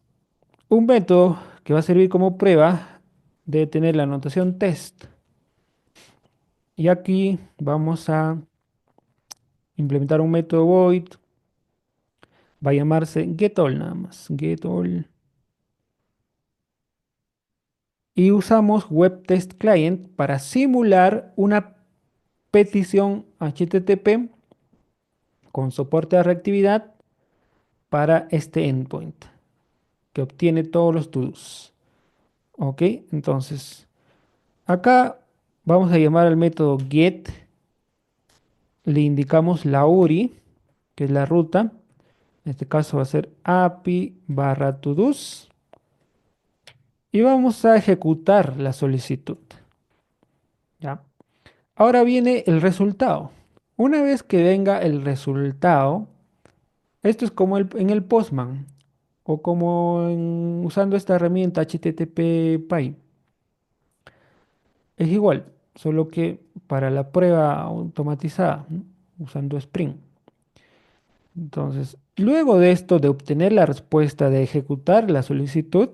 un método que va a servir como prueba debe tener la anotación test. Y aquí vamos a implementar un método void, va a llamarse getAll nada más, getAll. Y usamos Web Test Client para simular una petición HTTP con soporte a reactividad para este endpoint que obtiene todos los to-dos. Ok, entonces acá vamos a llamar al método get, le indicamos la URI, que es la ruta. En este caso va a ser API barra to-dos y vamos a ejecutar la solicitud. ¿Ya? Ahora viene el resultado. Una vez que venga el resultado, esto es como en el Postman o como usando esta herramienta HTTP Py. Es igual, solo que para la prueba automatizada, ¿no? Usando Spring. Entonces, luego de esto, de obtener la respuesta, de ejecutar la solicitud,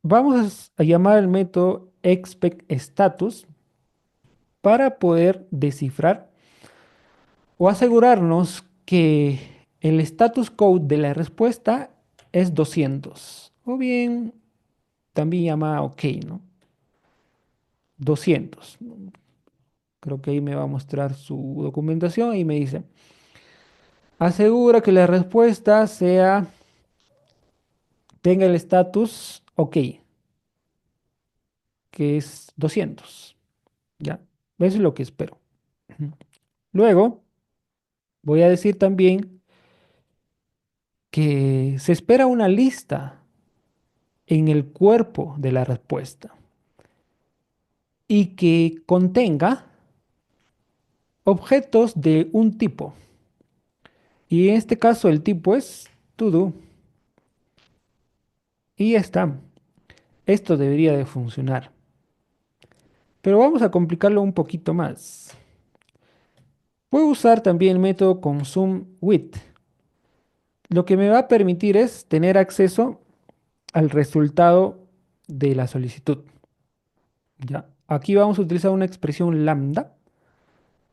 vamos a llamar al método expect status para poder descifrar o asegurarnos que el status code de la respuesta es 200 o bien también llama OK, ¿no? 200. Creo que ahí me va a mostrar su documentación y me dice, asegura que la respuesta tenga el status OK, que es 200. Ya, eso es lo que espero. Ujú. Luego, voy a decir también que se espera una lista en el cuerpo de la respuesta y que contenga objetos de un tipo. Y en este caso el tipo es to do. Y ya está. Esto debería de funcionar. Pero vamos a complicarlo un poquito más. Puedo usar también el método consumeWith. Lo que me va a permitir es tener acceso al resultado de la solicitud. ¿Ya? Aquí vamos a utilizar una expresión lambda.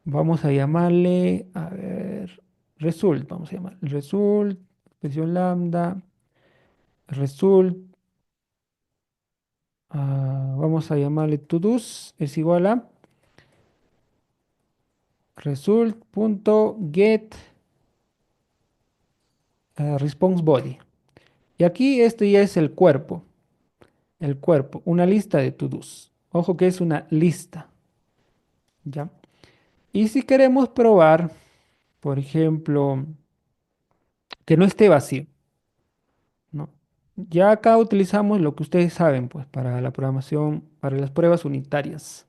Vamos a llamarle, a ver, result. Vamos a llamar result, expresión lambda, result. Vamos a llamarle todos es igual a result.get response body. Y aquí este ya es el cuerpo, una lista de to-dos. Ojo que es una lista, ¿ya? Y si queremos probar, por ejemplo, que no esté vacío, ¿no? Ya acá utilizamos lo que ustedes saben, pues, para la programación, para las pruebas unitarias.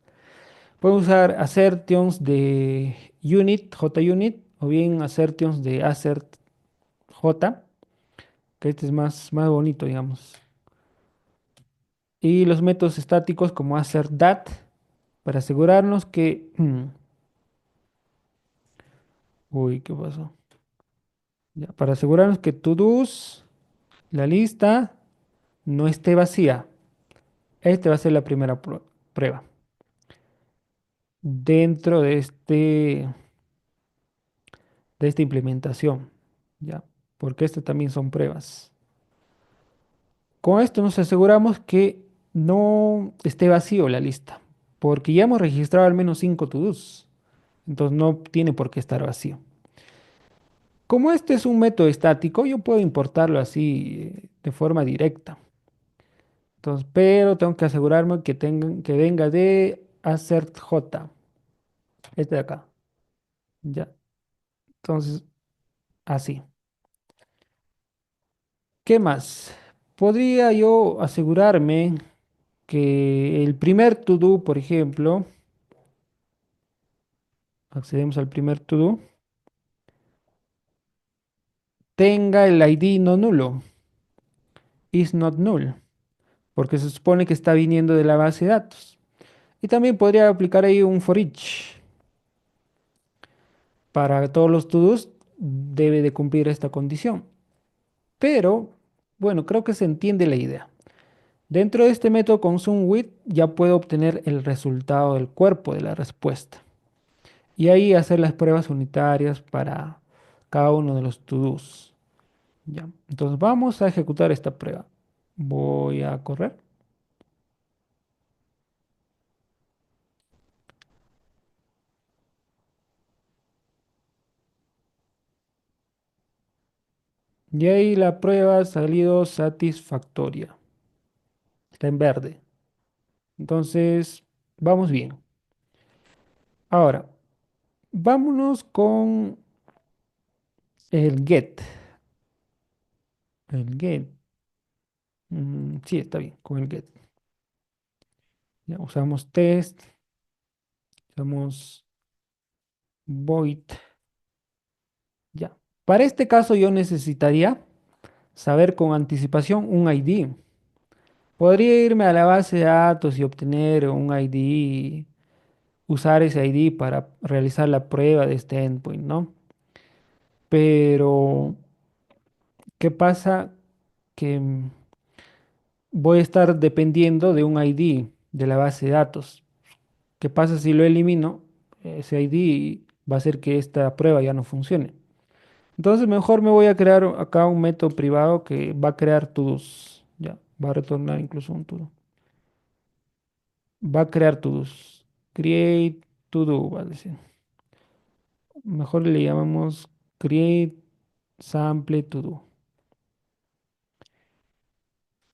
Pueden usar assertions de unit, JUnit, o bien assertions de assert J, que este es más bonito, digamos. Y los métodos estáticos como assert_that, para asegurarnos que... uy, ¿qué pasó? Ya, para asegurarnos que todos, la lista, no esté vacía. Esta va a ser la primera prueba. Dentro de esta implementación, ¿ya? Porque estas también son pruebas. Con esto nos aseguramos que no esté vacío la lista, porque ya hemos registrado al menos 5 to-dos, entonces no tiene por qué estar vacío. Como este es un método estático, yo puedo importarlo así de forma directa. Entonces, pero tengo que asegurarme que venga de assert J, este de acá. Ya. Entonces, así. ¿Qué más? Podría yo asegurarme que el primer to-do, por ejemplo, accedemos al primer to-do, tenga el ID no nulo, is not null, porque se supone que está viniendo de la base de datos. Y también podría aplicar ahí un for each. Para todos los to-dos debe de cumplir esta condición. Pero, bueno, creo que se entiende la idea. Dentro de este método consumeWith ya puedo obtener el resultado del cuerpo de la respuesta. Y ahí hacer las pruebas unitarias para cada uno de los to-dos. Ya. Entonces vamos a ejecutar esta prueba. Voy a correr. Y ahí la prueba ha salido satisfactoria. Está en verde. Entonces, vamos bien. Ahora, vámonos con el get. El get. Sí, está bien, con el get. Ya usamos test, usamos void. Ya. Para este caso yo necesitaría saber con anticipación un ID. Podría irme a la base de datos y obtener un ID, usar ese ID para realizar la prueba de este endpoint, ¿no? Pero, ¿qué pasa? Que voy a estar dependiendo de un ID de la base de datos. ¿Qué pasa si lo elimino? Ese ID va a hacer que esta prueba ya no funcione. Entonces mejor me voy a crear acá un método privado que va a crear todos. Ya, va a retornar incluso un todo. Va a crear todos. Create todo, va a decir. Mejor le llamamos create sample todo.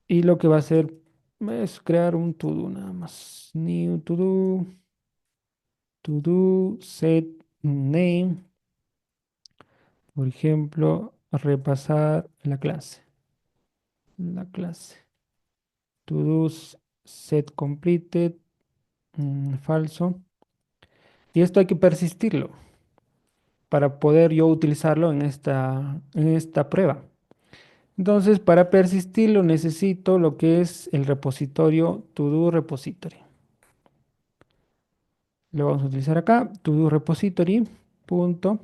Y lo que va a hacer es crear un todo nada más. New to do set name. Por ejemplo, repasar la clase. La clase. To-dos set completed. Falso. Y esto hay que persistirlo para poder yo utilizarlo en esta prueba. Entonces, para persistirlo necesito lo que es el repositorio to-do repository. Lo vamos a utilizar acá, to-do repository punto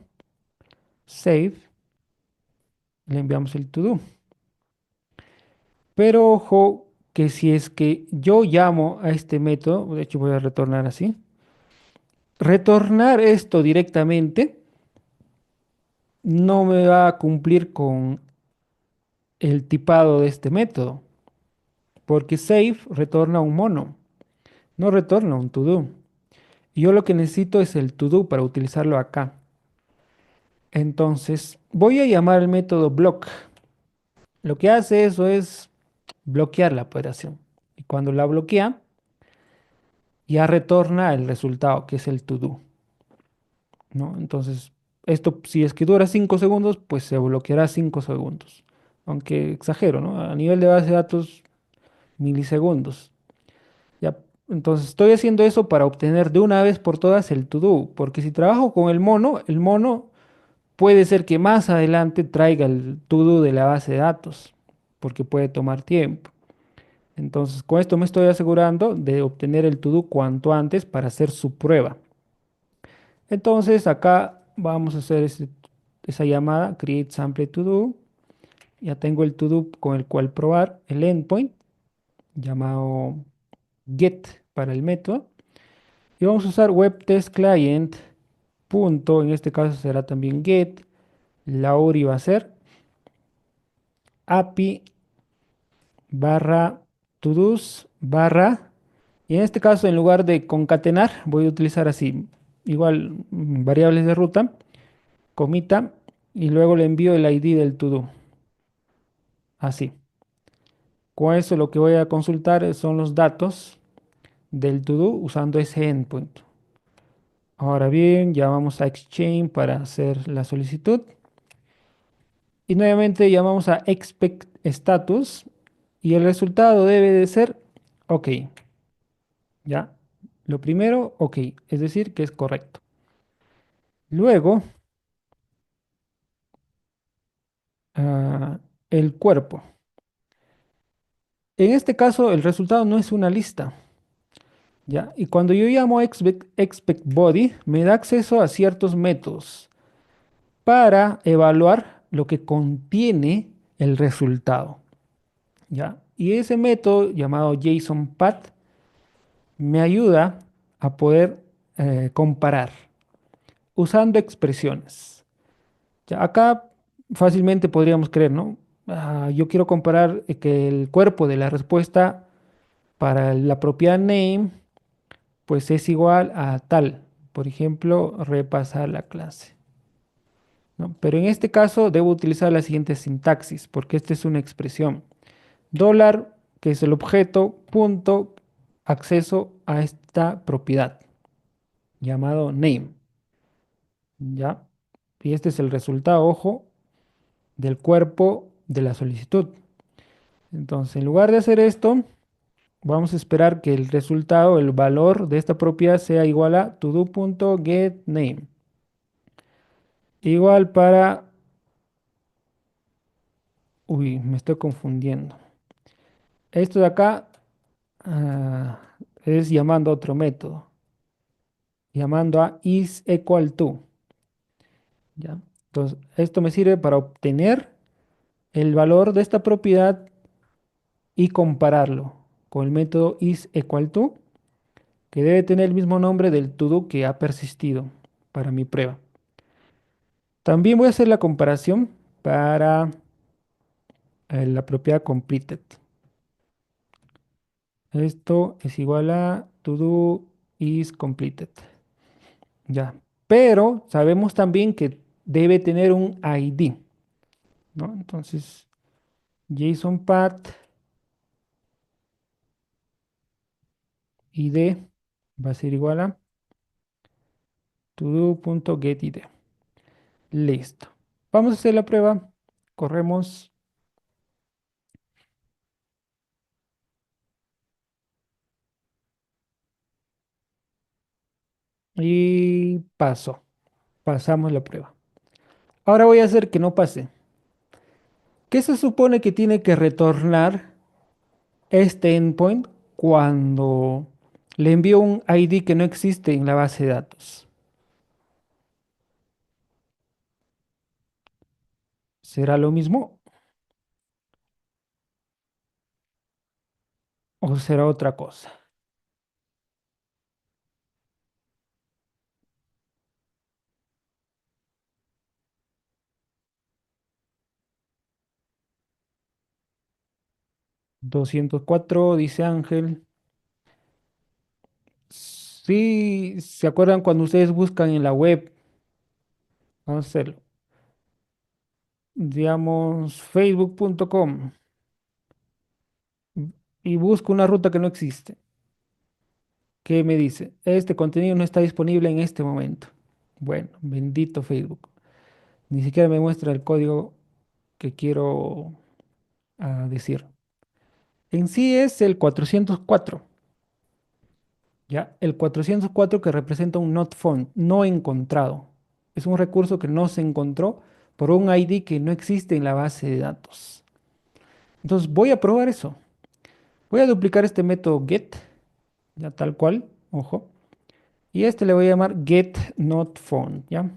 save. Le enviamos el to-do. Pero ojo que si es que yo llamo a este método, de hecho voy a retornar así, retornar esto directamente no me va a cumplir con el tipado de este método, porque save retorna un mono, no retorna un to-do. Y yo lo que necesito es el to-do para utilizarlo acá. Entonces voy a llamar el método block. Lo que hace eso es bloquear la operación. Y cuando la bloquea, ya retorna el resultado, que es el to-do, ¿no? Entonces, esto si es que dura 5 segundos, pues se bloqueará 5 segundos. Aunque exagero, ¿no? A nivel de base de datos, milisegundos. Ya, entonces estoy haciendo eso para obtener de una vez por todas el to-do, porque si trabajo con el mono puede ser que más adelante traiga el to-do de la base de datos, porque puede tomar tiempo. Entonces, con esto me estoy asegurando de obtener el to-do cuanto antes para hacer su prueba. Entonces acá vamos a hacer esa llamada create sample to do. Ya tengo el to do con el cual probar el endpoint llamado get para el método. Y vamos a usar web test client punto, en este caso será también get. La URI va a ser API barra todos barra. Y en este caso en lugar de concatenar voy a utilizar así. Igual variables de ruta. Comita y luego le envío el ID del to-do. Así. Con eso lo que voy a consultar son los datos del to-do usando ese endpoint. Ahora bien, ya vamos a Exchange para hacer la solicitud. Y nuevamente llamamos a expect status y el resultado debe de ser OK. Ya, lo primero, OK, es decir, que es correcto. Luego, ah, el cuerpo. En este caso, el resultado no es una lista. ¿Ya? Y cuando yo llamo expect body, me da acceso a ciertos métodos para evaluar lo que contiene el resultado. ¿Ya? Y ese método llamado JSON-Path me ayuda a poder comparar usando expresiones. Ya, acá fácilmente podríamos creer, ¿no? Yo quiero comparar que el cuerpo de la respuesta para la propiedad name pues es igual a tal. Por ejemplo, repasar la clase, ¿no? Pero en este caso debo utilizar la siguiente sintaxis, porque esta es una expresión. Dólar, que es el objeto, punto, acceso a esta propiedad, llamado name, ¿ya? Y este es el resultado, ojo, del cuerpo de la solicitud. Entonces, en lugar de hacer esto, vamos a esperar que el resultado, el valor de esta propiedad sea igual a todo.getName. Igual para... Uy, me estoy confundiendo. Esto de acá ah, es llamando a otro método. Llamando a isEqualTo. ¿Ya? Entonces, esto me sirve para obtener el valor de esta propiedad y compararlo con el método isEqualTo, que debe tener el mismo nombre del todo que ha persistido para mi prueba. También voy a hacer la comparación para la propiedad completed. Esto es igual a todo is completed. Ya. Pero sabemos también que debe tener un ID, ¿no? Entonces, JSON path ID va a ser igual a todo.getID. Listo. Vamos a hacer la prueba. Corremos y pasó. Pasamos la prueba. Ahora voy a hacer que no pase. ¿Qué se supone que tiene que retornar este endpoint cuando le envío un ID que no existe en la base de datos? ¿Será lo mismo o será otra cosa? 204, dice Ángel. Sí, ¿se acuerdan cuando ustedes buscan en la web? Vamos a hacerlo. Digamos, facebook.com y busco una ruta que no existe. ¿Qué me dice? Este contenido no está disponible en este momento. Bueno, bendito Facebook. Ni siquiera me muestra el código que quiero decir. En sí es el 404. ¿Ya? El 404 que representa un not found, no encontrado. Es un recurso que no se encontró por un ID que no existe en la base de datos. Entonces voy a probar eso. Voy a duplicar este método get, ya tal cual, ojo. Y este le voy a llamar get not found, ¿ya?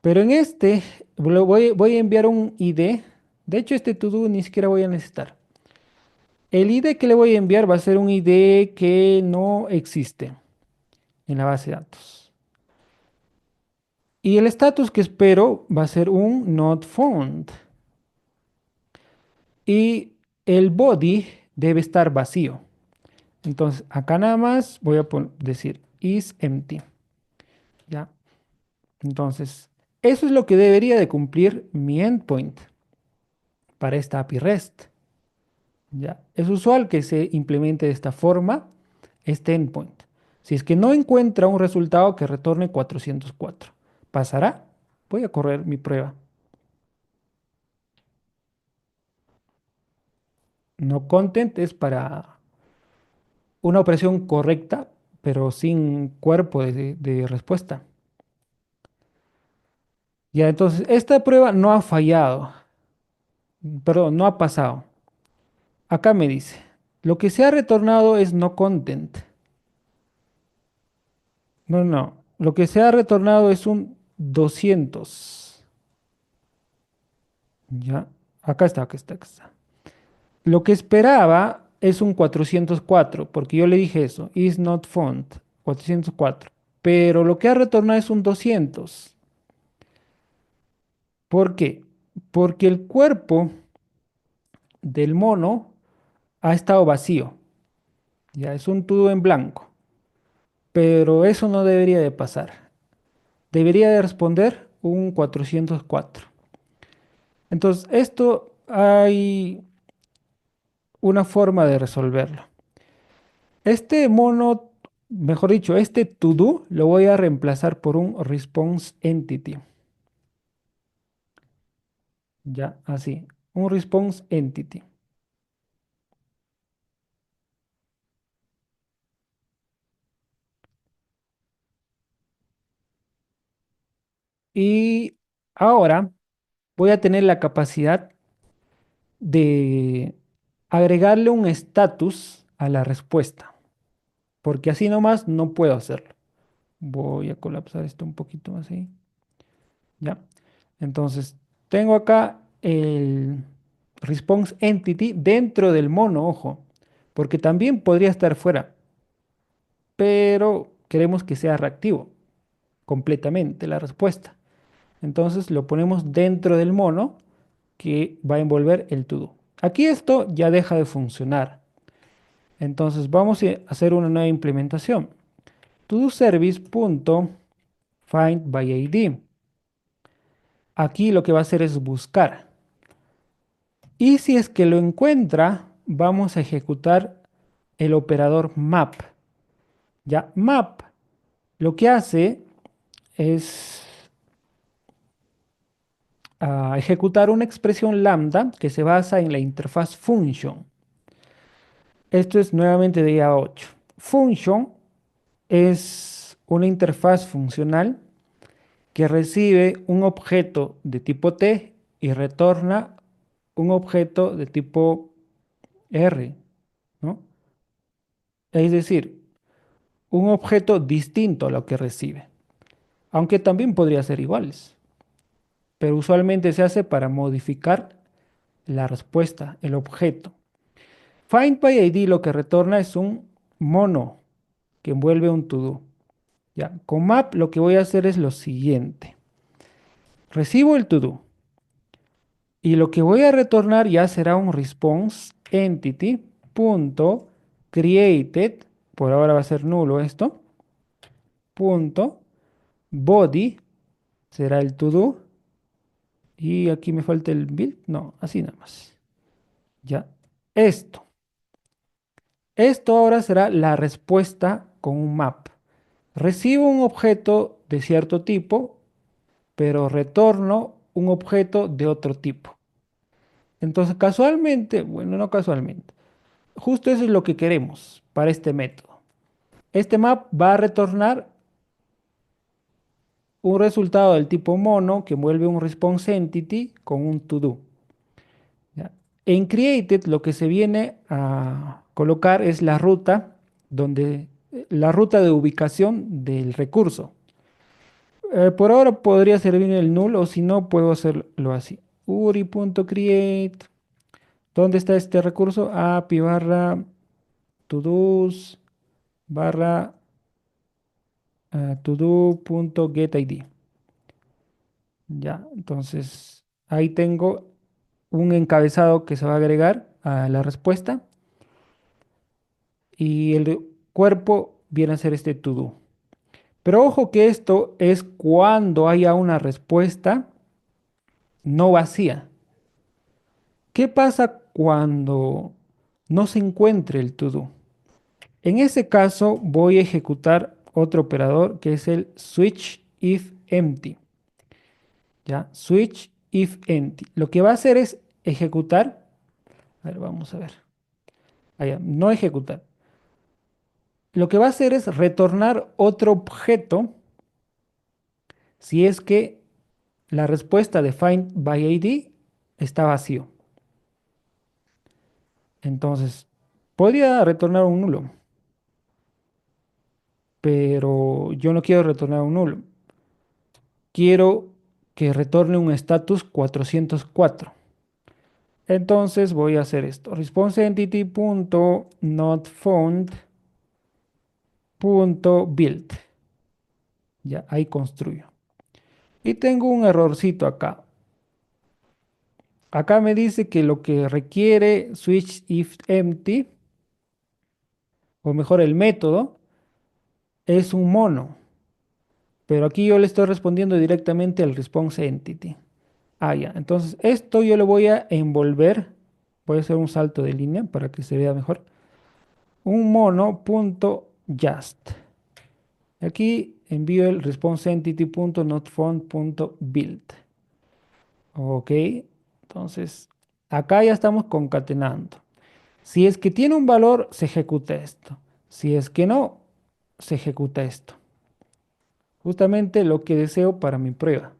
Pero en este voy a enviar un ID. De hecho, este to do ni siquiera voy a necesitar. El ID que le voy a enviar va a ser un ID que no existe en la base de datos. Y el status que espero va a ser un not found. Y el body debe estar vacío. Entonces, acá nada más voy a decir is empty. ¿Ya? Entonces, eso es lo que debería de cumplir mi endpoint para esta API REST. Ya, es usual que se implemente de esta forma este endpoint. Si es que no encuentra un resultado que retorne 404, ¿pasará? Voy a correr mi prueba. No content es para una operación correcta, pero sin cuerpo de respuesta. Ya, entonces, esta prueba no ha fallado, perdón, no ha pasado. Acá me dice, lo que se ha retornado es no content. No, no, lo que se ha retornado es un 200. Ya, acá está, acá está. Lo que esperaba es un 404, porque yo le dije eso, is not found, 404. Pero lo que ha retornado es un 200. ¿Por qué? Porque el cuerpo del mono ha estado vacío, ya es un tubo en blanco, pero eso no debería de pasar. Debería de responder un 404. Entonces, esto hay una forma de resolverlo. Este mono, mejor dicho, este to do lo voy a reemplazar por un response entity. Ya, así, un response entity. Y ahora voy a tener la capacidad de agregarle un status a la respuesta, porque así nomás no puedo hacerlo. Voy a colapsar esto un poquito así. Ya. Entonces, tengo acá el response entity dentro del mono, ojo, porque también podría estar fuera, pero queremos que sea reactivo completamente la respuesta. Entonces lo ponemos dentro del mono que va a envolver el todo. Aquí esto ya deja de funcionar. Entonces vamos a hacer una nueva implementación. ToDoService.findById. Aquí lo que va a hacer es buscar. Y si es que lo encuentra, vamos a ejecutar el operador map. Ya, map lo que hace es ejecutar una expresión lambda que se basa en la interfaz function. Esto es nuevamente de IA 8. Function es una interfaz funcional que recibe un objeto de tipo T y retorna un objeto de tipo R, ¿no? Es decir, un objeto distinto a lo que recibe, aunque también podría ser iguales, pero usualmente se hace para modificar la respuesta, el objeto. Find by ID lo que retorna es un mono que envuelve un to-do. Ya, con map lo que voy a hacer es lo siguiente. Recibo el to-do y lo que voy a retornar ya será un response entity punto created, por ahora va a ser nulo esto, punto body será el to-do y aquí me falta el build, no, así nada más. Ya, esto. Esto ahora será la respuesta con un map. Recibo un objeto de cierto tipo, pero retorno un objeto de otro tipo. Entonces, casualmente, bueno, no casualmente, justo eso es lo que queremos para este método. Este map va a retornar un resultado del tipo mono que envuelve un response entity con un to do. ¿Ya? En created lo que se viene a colocar es la ruta la ruta de ubicación del recurso. Por ahora podría servir el null o si no puedo hacerlo así. uri.create. ¿Dónde está este recurso? API barra todos barra todo.getID. Ya, entonces ahí tengo un encabezado que se va a agregar a la respuesta y el cuerpo viene a ser este todo. Pero ojo que esto es cuando haya una respuesta no vacía. ¿Qué pasa cuando no se encuentre el to-do. En ese caso voy a ejecutar otro operador que es el switch if empty. ¿Ya? Switch if empty. Lo que va a hacer es ejecutar. A ver, vamos a ver. Allá, no ejecutar. Lo que va a hacer es retornar otro objeto si es que la respuesta de find by ID está vacío. Entonces, podría retornar un nulo, pero yo no quiero retornar un nulo. Quiero que retorne un status 404. Entonces voy a hacer esto. Response entity.notFound.build. Ya, ahí construyo. Y tengo un errorcito acá. Acá me dice que lo que requiere switch if empty, o mejor el método, es un mono. Pero aquí yo le estoy respondiendo directamente al response entity. Ah, ya. Entonces esto yo le voy a envolver. Voy a hacer un salto de línea para que se vea mejor. Un mono.just. Aquí envío el response entity.notFound.build. Ok. Entonces acá ya estamos concatenando. Si es que tiene un valor, se ejecuta esto. Si es que no, se ejecuta esto. Justamente lo que deseo para mi prueba.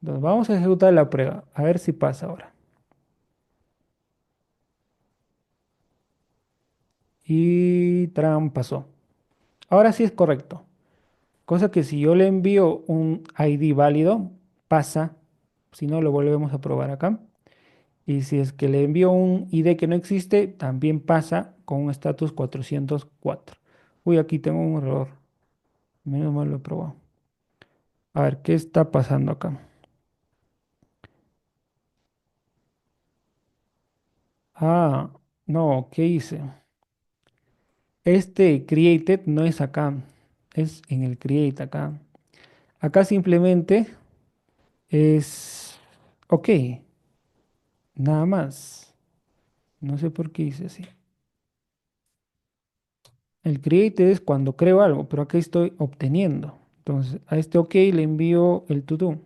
Entonces vamos a ejecutar la prueba. A ver si pasa ahora. Y tram pasó. Ahora sí es correcto. Cosa que si yo le envío un ID válido, pasa. Si no, lo volvemos a probar acá. Y si es que le envío un ID que no existe, también pasa con un status 404. Uy, aquí tengo un error. Menos mal lo he probado. A ver, ¿qué está pasando acá? Ah, no, ¿qué hice? Este created no es acá, es en el create acá. Acá simplemente es ok, nada más. No sé por qué hice así. El create es cuando creo algo, pero acá estoy obteniendo. Entonces, a este ok le envío el to do.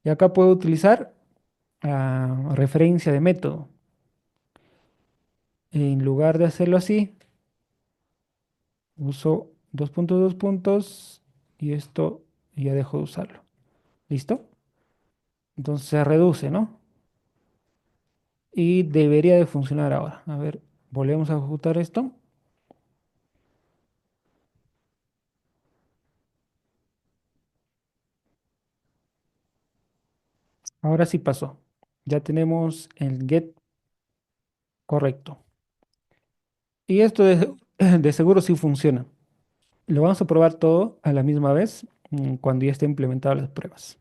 Y acá puedo utilizar referencia de método. En lugar de hacerlo así, uso dos puntos y esto ya dejo de usarlo. ¿Listo? Entonces se reduce, ¿no? Y debería de funcionar ahora. A ver, volvemos a ejecutar esto. Ahora sí pasó. Ya tenemos el get correcto. Y esto de, de seguro sí funciona. Lo vamos a probar todo a la misma vez cuando ya esté implementadas las pruebas.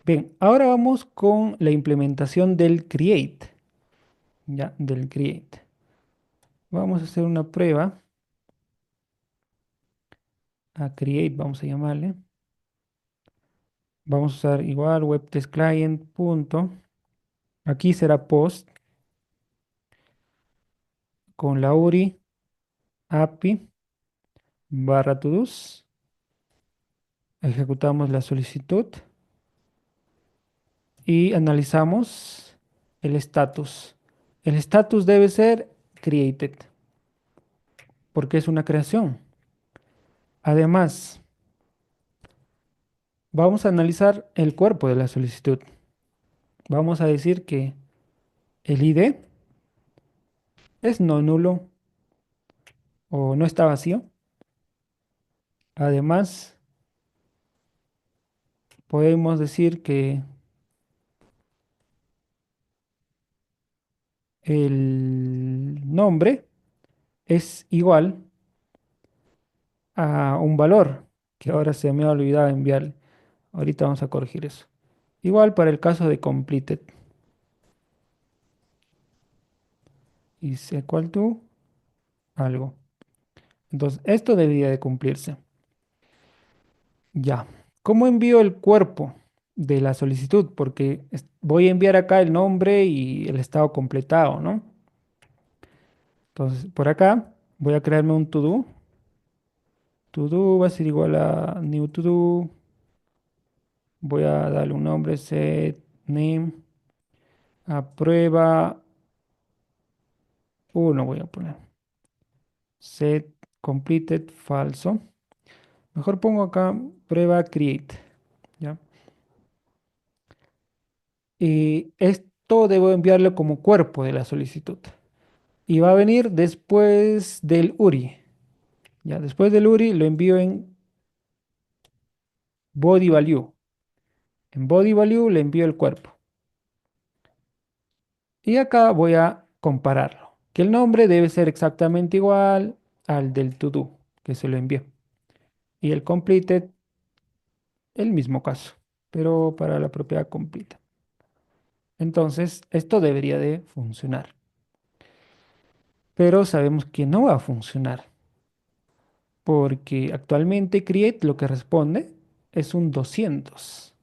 Bien, ahora vamos con la implementación del create. Ya, del create. Vamos a hacer una prueba. A create vamos a llamarle. Vamos a usar igual web test client punto. Aquí será post con la URI API barra todos. Ejecutamos la solicitud y analizamos el status. El status debe ser created porque es una creación. Además, vamos a analizar el cuerpo de la solicitud. Vamos a decir que el ID es no nulo o no está vacío. Además, podemos decir que el nombre es igual a un valor que ahora se me ha olvidado enviarle. Ahorita vamos a corregir eso. Igual para el caso de completed. Is equal to algo. Entonces, esto debería de cumplirse. Ya. ¿Cómo envío el cuerpo de la solicitud? Porque voy a enviar acá el nombre y el estado completado, ¿no? Entonces, por acá voy a crearme un to-do. To-do va a ser igual a new to-do. Voy a darle un nombre, set name, a prueba uno voy a poner. Set completed falso. Mejor pongo acá prueba create. ¿Ya? Y esto debo enviarlo como cuerpo de la solicitud. Y va a venir después del URI. Ya, después del URI lo envío en body value. En body value le envío el cuerpo. Y acá voy a compararlo. Que el nombre debe ser exactamente igual al del to do que se lo envió. Y el completed, el mismo caso, pero para la propiedad completa. Entonces, esto debería de funcionar. Pero sabemos que no va a funcionar. Porque actualmente create lo que responde es un 200.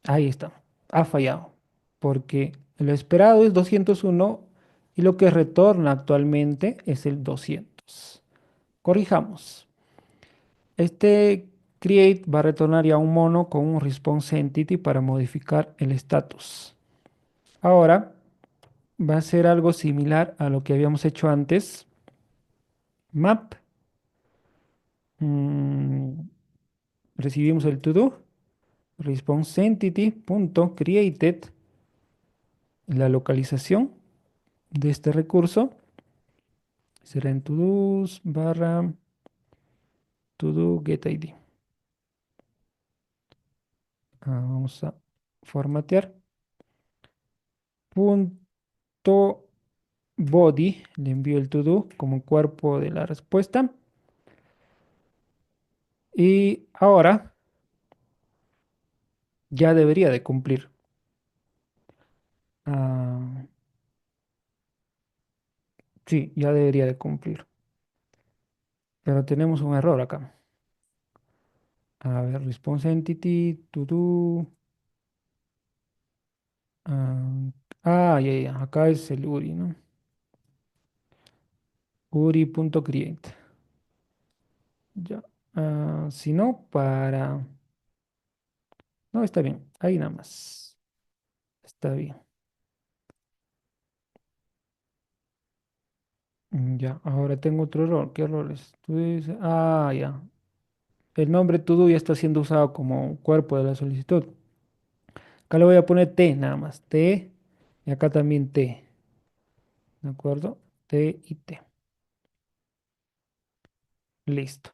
Ahí está. Ha fallado. Porque lo esperado es 201 y lo que retorna actualmente es el 200. Corrijamos. Este create va a retornar ya un mono con un response entity para modificar el status. Ahora va a ser algo similar a lo que habíamos hecho antes. Map. mm, recibimos el to do. Response entity punto created. La localización de este recurso será en todos barra todo get ID. Vamos a formatear. Punto body, le envío el to do como cuerpo de la respuesta. Y ahora ya debería de cumplir. Ah, sí, ya debería de cumplir. Pero tenemos un error acá. A ver, response entity, to do. Ah, ya, ya. Acá es el URI, ¿no? URI.create. Ya. Si no, para. No, está bien. Ahí nada más. Está bien. Ya, ahora tengo otro error. ¿Qué error es? Ya. El nombre todo ya está siendo usado como cuerpo de la solicitud. Acá le voy a poner T nada más. T y acá también T. ¿De acuerdo? T y T. Listo.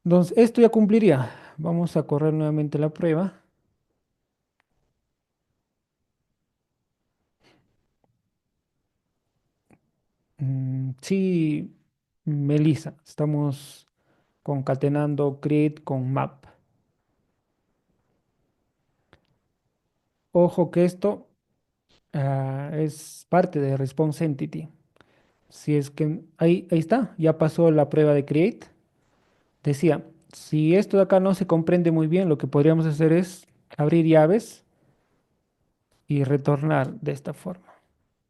Entonces, esto ya cumpliría. Vamos a correr nuevamente la prueba. Sí, Melissa. Estamos concatenando create con map. Ojo que esto es parte de response entity. Si es que ahí está, ya pasó la prueba de create. Decía, si esto de acá no se comprende muy bien, lo que podríamos hacer es abrir llaves y retornar de esta forma,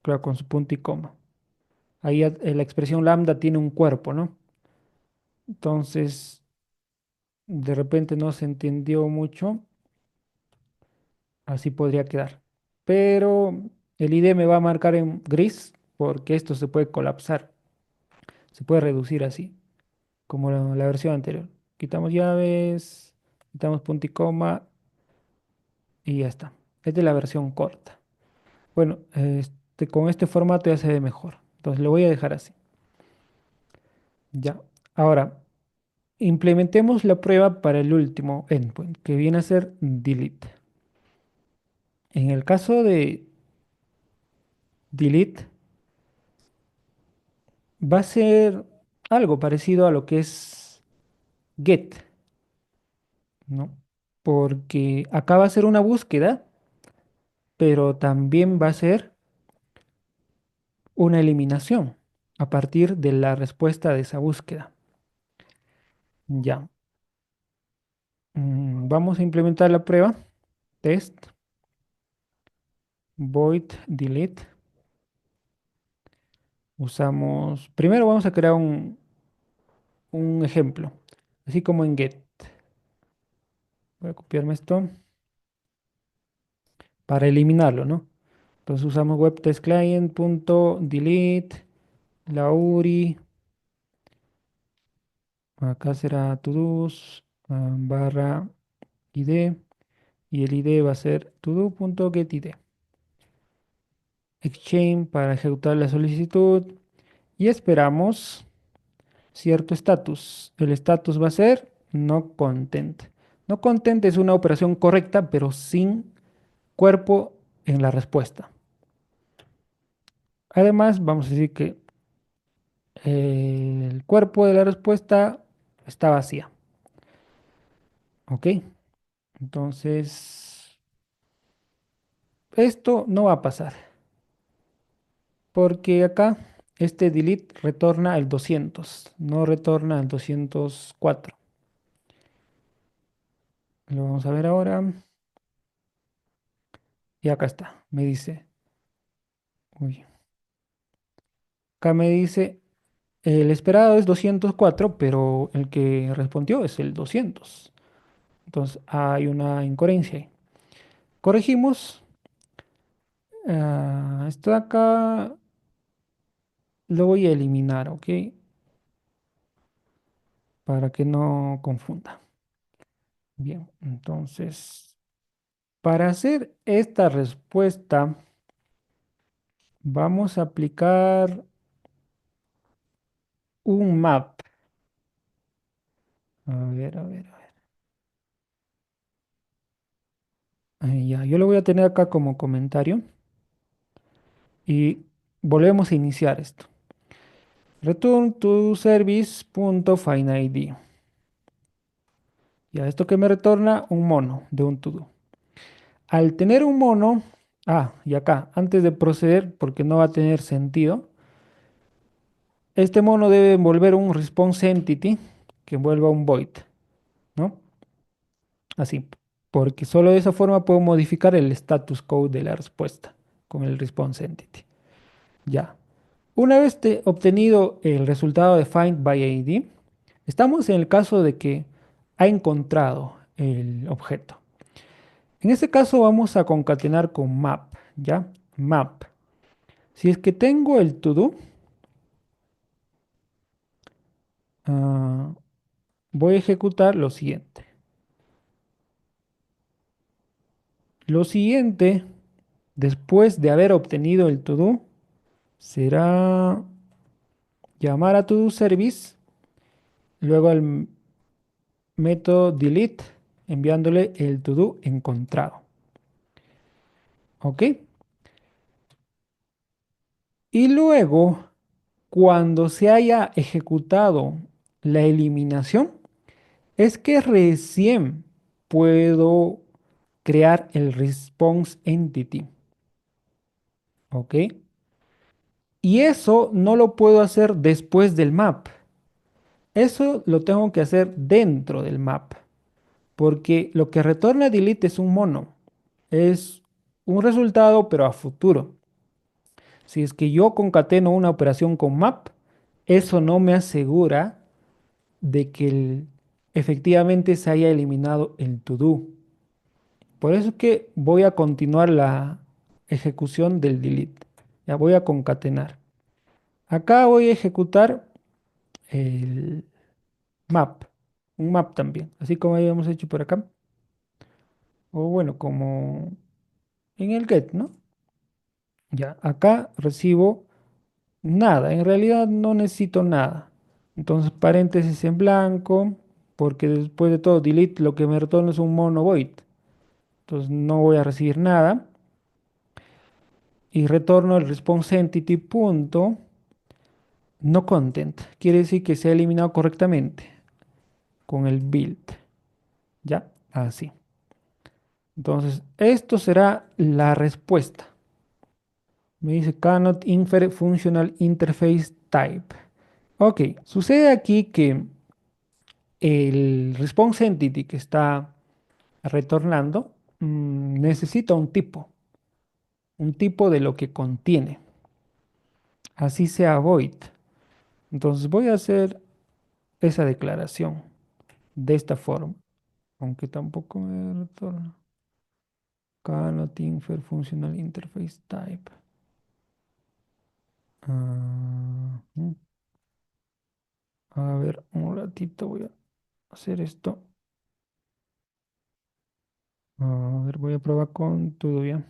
claro, con su punto y coma. Ahí la expresión lambda tiene un cuerpo, ¿no? Entonces, de repente no se entendió mucho, así podría quedar. Pero el ID me va a marcar en gris porque esto se puede colapsar, se puede reducir así, como la versión anterior. Quitamos llaves, quitamos punto y coma y ya está. Esta es la versión corta. Bueno, con este formato ya se ve mejor. Entonces lo voy a dejar así. Ya. Ahora, implementemos la prueba para el último endpoint, que viene a ser delete. En el caso de delete, va a ser algo parecido a lo que es get, ¿no? Porque acá va a ser una búsqueda, pero también va a ser una eliminación a partir de la respuesta de esa búsqueda. Ya. Vamos a implementar la prueba, test. void delete. Primero vamos a crear un ejemplo, así como en get. Voy a copiarme esto para eliminarlo, ¿no? Entonces usamos web test client.delete la URI. Acá será todos barra id y el id va a ser todo.getID. Exchange para ejecutar la solicitud y esperamos cierto estatus. El estatus va a ser no content. No content es una operación correcta, pero sin cuerpo en la respuesta. Además, vamos a decir que el cuerpo de la respuesta está vacía. ¿Ok? Entonces, esto no va a pasar porque acá este delete retorna el 200, no retorna el 204. Lo vamos a ver ahora. Y acá está. Me dice, uy, acá me dice, el esperado es 204, pero el que respondió es el 200. Entonces hay una incoherencia ahí. Corregimos. Esto de acá lo voy a eliminar, ¿ok? Para que no confunda. Bien, entonces, para hacer esta respuesta, vamos a aplicar un map. A ver, a ver, a ver. Ahí ya, yo lo voy a tener acá como comentario y volvemos a iniciar esto. Return to service.findID. Ya, esto que me retorna un mono de un to-do. Al tener un mono, y acá, antes de proceder, porque no va a tener sentido, este mono debe envolver un response entity que envuelva un void, ¿no? Así, porque solo de esa forma puedo modificar el status code de la respuesta con el response entity. Ya. Una vez obtenido el resultado de find by ID, estamos en el caso de que ha encontrado el objeto. En este caso vamos a concatenar con map, ¿ya? Map. Si es que tengo el to-do, ah, voy a ejecutar lo siguiente. Lo siguiente, después de haber obtenido el to-do, será llamar a to-do service, luego al método delete, enviándole el to-do encontrado. ¿Ok? Y luego, cuando se haya ejecutado la eliminación, es que recién puedo crear el response entity. ¿Ok? Y eso no lo puedo hacer después del map. Eso lo tengo que hacer dentro del map. Porque lo que retorna delete es un mono. Es un resultado, pero a futuro. Si es que yo concateno una operación con map, eso no me asegura de que efectivamente se haya eliminado el to do. Por eso es que voy a continuar la ejecución del delete. Ya voy a concatenar. Acá voy a ejecutar el map, un map también, así como habíamos hecho por acá. O bueno, como en el get, ¿no? Ya, acá recibo nada, en realidad no necesito nada. Entonces paréntesis en blanco, porque después de todo delete lo que me retorna es un mono void. Entonces no voy a recibir nada. Y retorno el response entity punto no content. Quiere decir que se ha eliminado correctamente con el build. ¿Ya? Así. Entonces, esto será la respuesta. Me dice cannot infer functional interface type. Ok, sucede aquí que el response entity que está retornando necesita un tipo. un tipo de lo que contiene, así sea void. Entonces voy a hacer esa declaración de esta forma, aunque tampoco me retorna. Cannot infer functional interface type. Ah, a ver, un ratito voy a hacer esto. A ver, voy a probar con todo bien.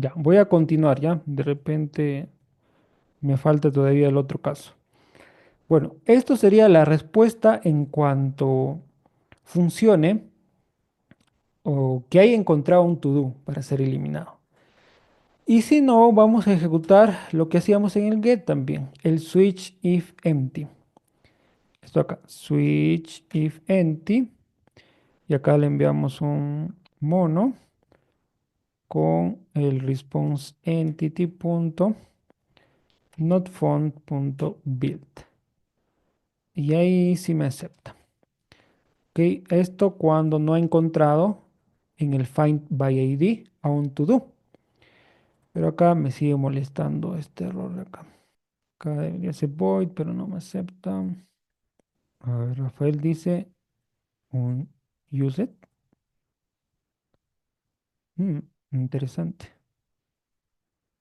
Ya, voy a continuar ya. De repente me falta todavía el otro caso. Bueno, esto sería la respuesta en cuanto funcione o que haya encontrado un to-do para ser eliminado. Y si no, vamos a ejecutar lo que hacíamos en el get también, el switch if empty. Esto acá, switch if empty. Y acá le enviamos un mono con el response entity punto not found punto build. Y ahí sí me acepta. Ok, esto cuando no ha encontrado en el find by ID a un to do. Pero acá me sigue molestando este error de acá. Acá debería ser void, pero no me acepta. A ver, Rafael dice un use it. Mm, interesante.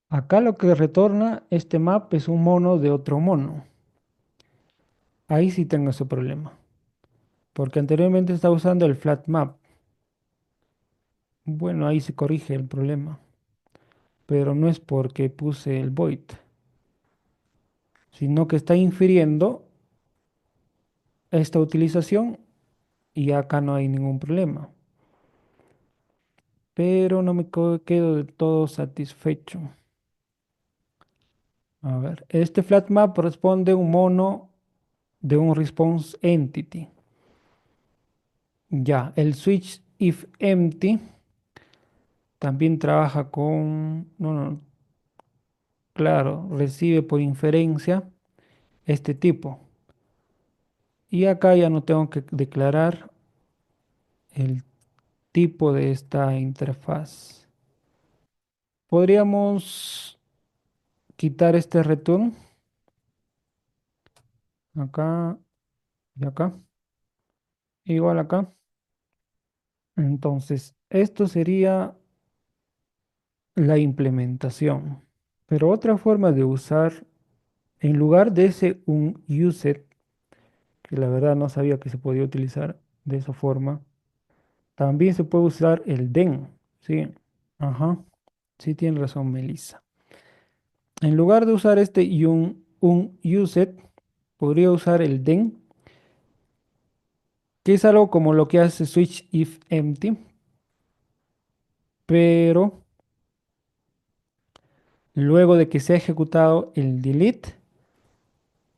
Acá lo que retorna este map es un mono de otro mono. Ahí sí tengo ese problema. Porque anteriormente estaba usando el flat map. Bueno, ahí se corrige el problema. Pero no es porque puse el void, sino que está infiriendo esta utilización y acá no hay ningún problema. Pero no me quedo del todo satisfecho. A ver, este flat map responde a un mono de un response entity. Ya, el switch if empty también trabaja con, no, claro, recibe por inferencia este tipo. Y acá ya no tengo que declarar el tipo de esta interfaz. Podríamos quitar este return acá y acá, igual acá. Entonces, esto sería la implementación. Pero otra forma de usar, en lugar de ese un user, que la verdad no sabía que se podía utilizar de esa forma, también se puede usar el den, ¿sí? Ajá, sí tiene razón Melissa. En lugar de usar este y un uset, podría usar el den, que es algo como lo que hace switch if empty, pero luego de que se ha ejecutado el delete,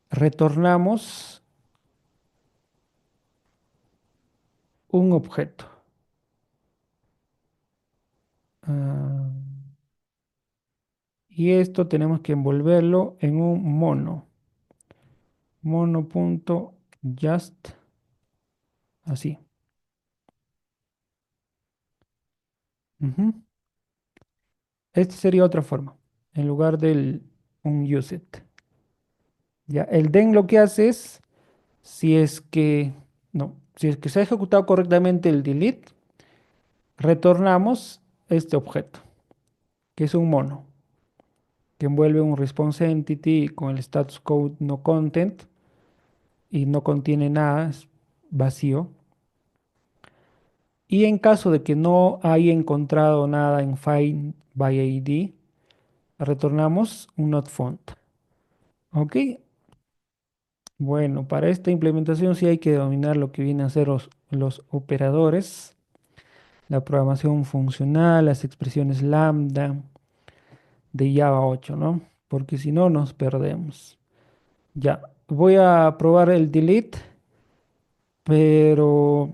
retornamos un objeto. Ah, y esto tenemos que envolverlo en un mono. Mono.just, así. Ujú. Esta sería otra forma, en lugar del un uset. Ya, el den lo que hace es, si es que, no, si es que se ha ejecutado correctamente el delete, retornamos este objeto, que es un mono, que envuelve un response entity con el status code no content y no contiene nada, es vacío. Y en caso de que no haya encontrado nada en find by ID, retornamos un not found. ¿Ok? Bueno, para esta implementación sí hay que dominar lo que vienen a ser los operadores, la programación funcional, las expresiones lambda de Java 8, ¿no? Porque si no nos perdemos. Ya, voy a probar el delete, pero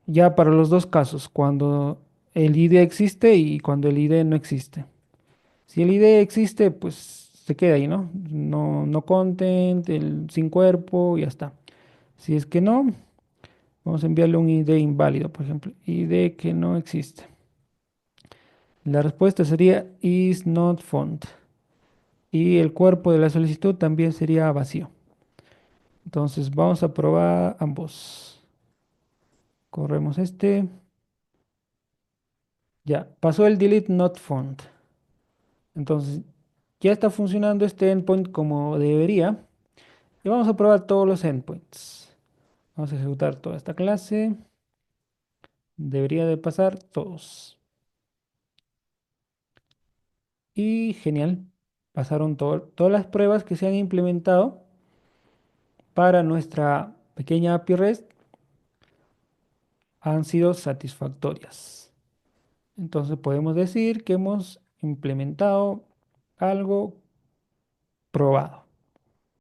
ya para los dos casos, cuando el ID existe y cuando el ID no existe. Si el ID existe, pues se queda ahí, ¿no? No, no content, el sin cuerpo, y ya está. Si es que no, Vamos a enviarle un ID inválido, por ejemplo, ID que no existe. La respuesta sería is not found. Y el cuerpo de la solicitud también sería vacío. Entonces vamos a probar ambos. Corremos este. Ya, pasó el delete not found. Entonces ya está funcionando este endpoint como debería. Y vamos a probar todos los endpoints. Vamos a ejecutar toda esta clase. Debería de pasar todos. Y genial. Pasaron todas las pruebas que se han implementado para nuestra pequeña API REST han sido satisfactorias. Entonces podemos decir que hemos implementado algo probado.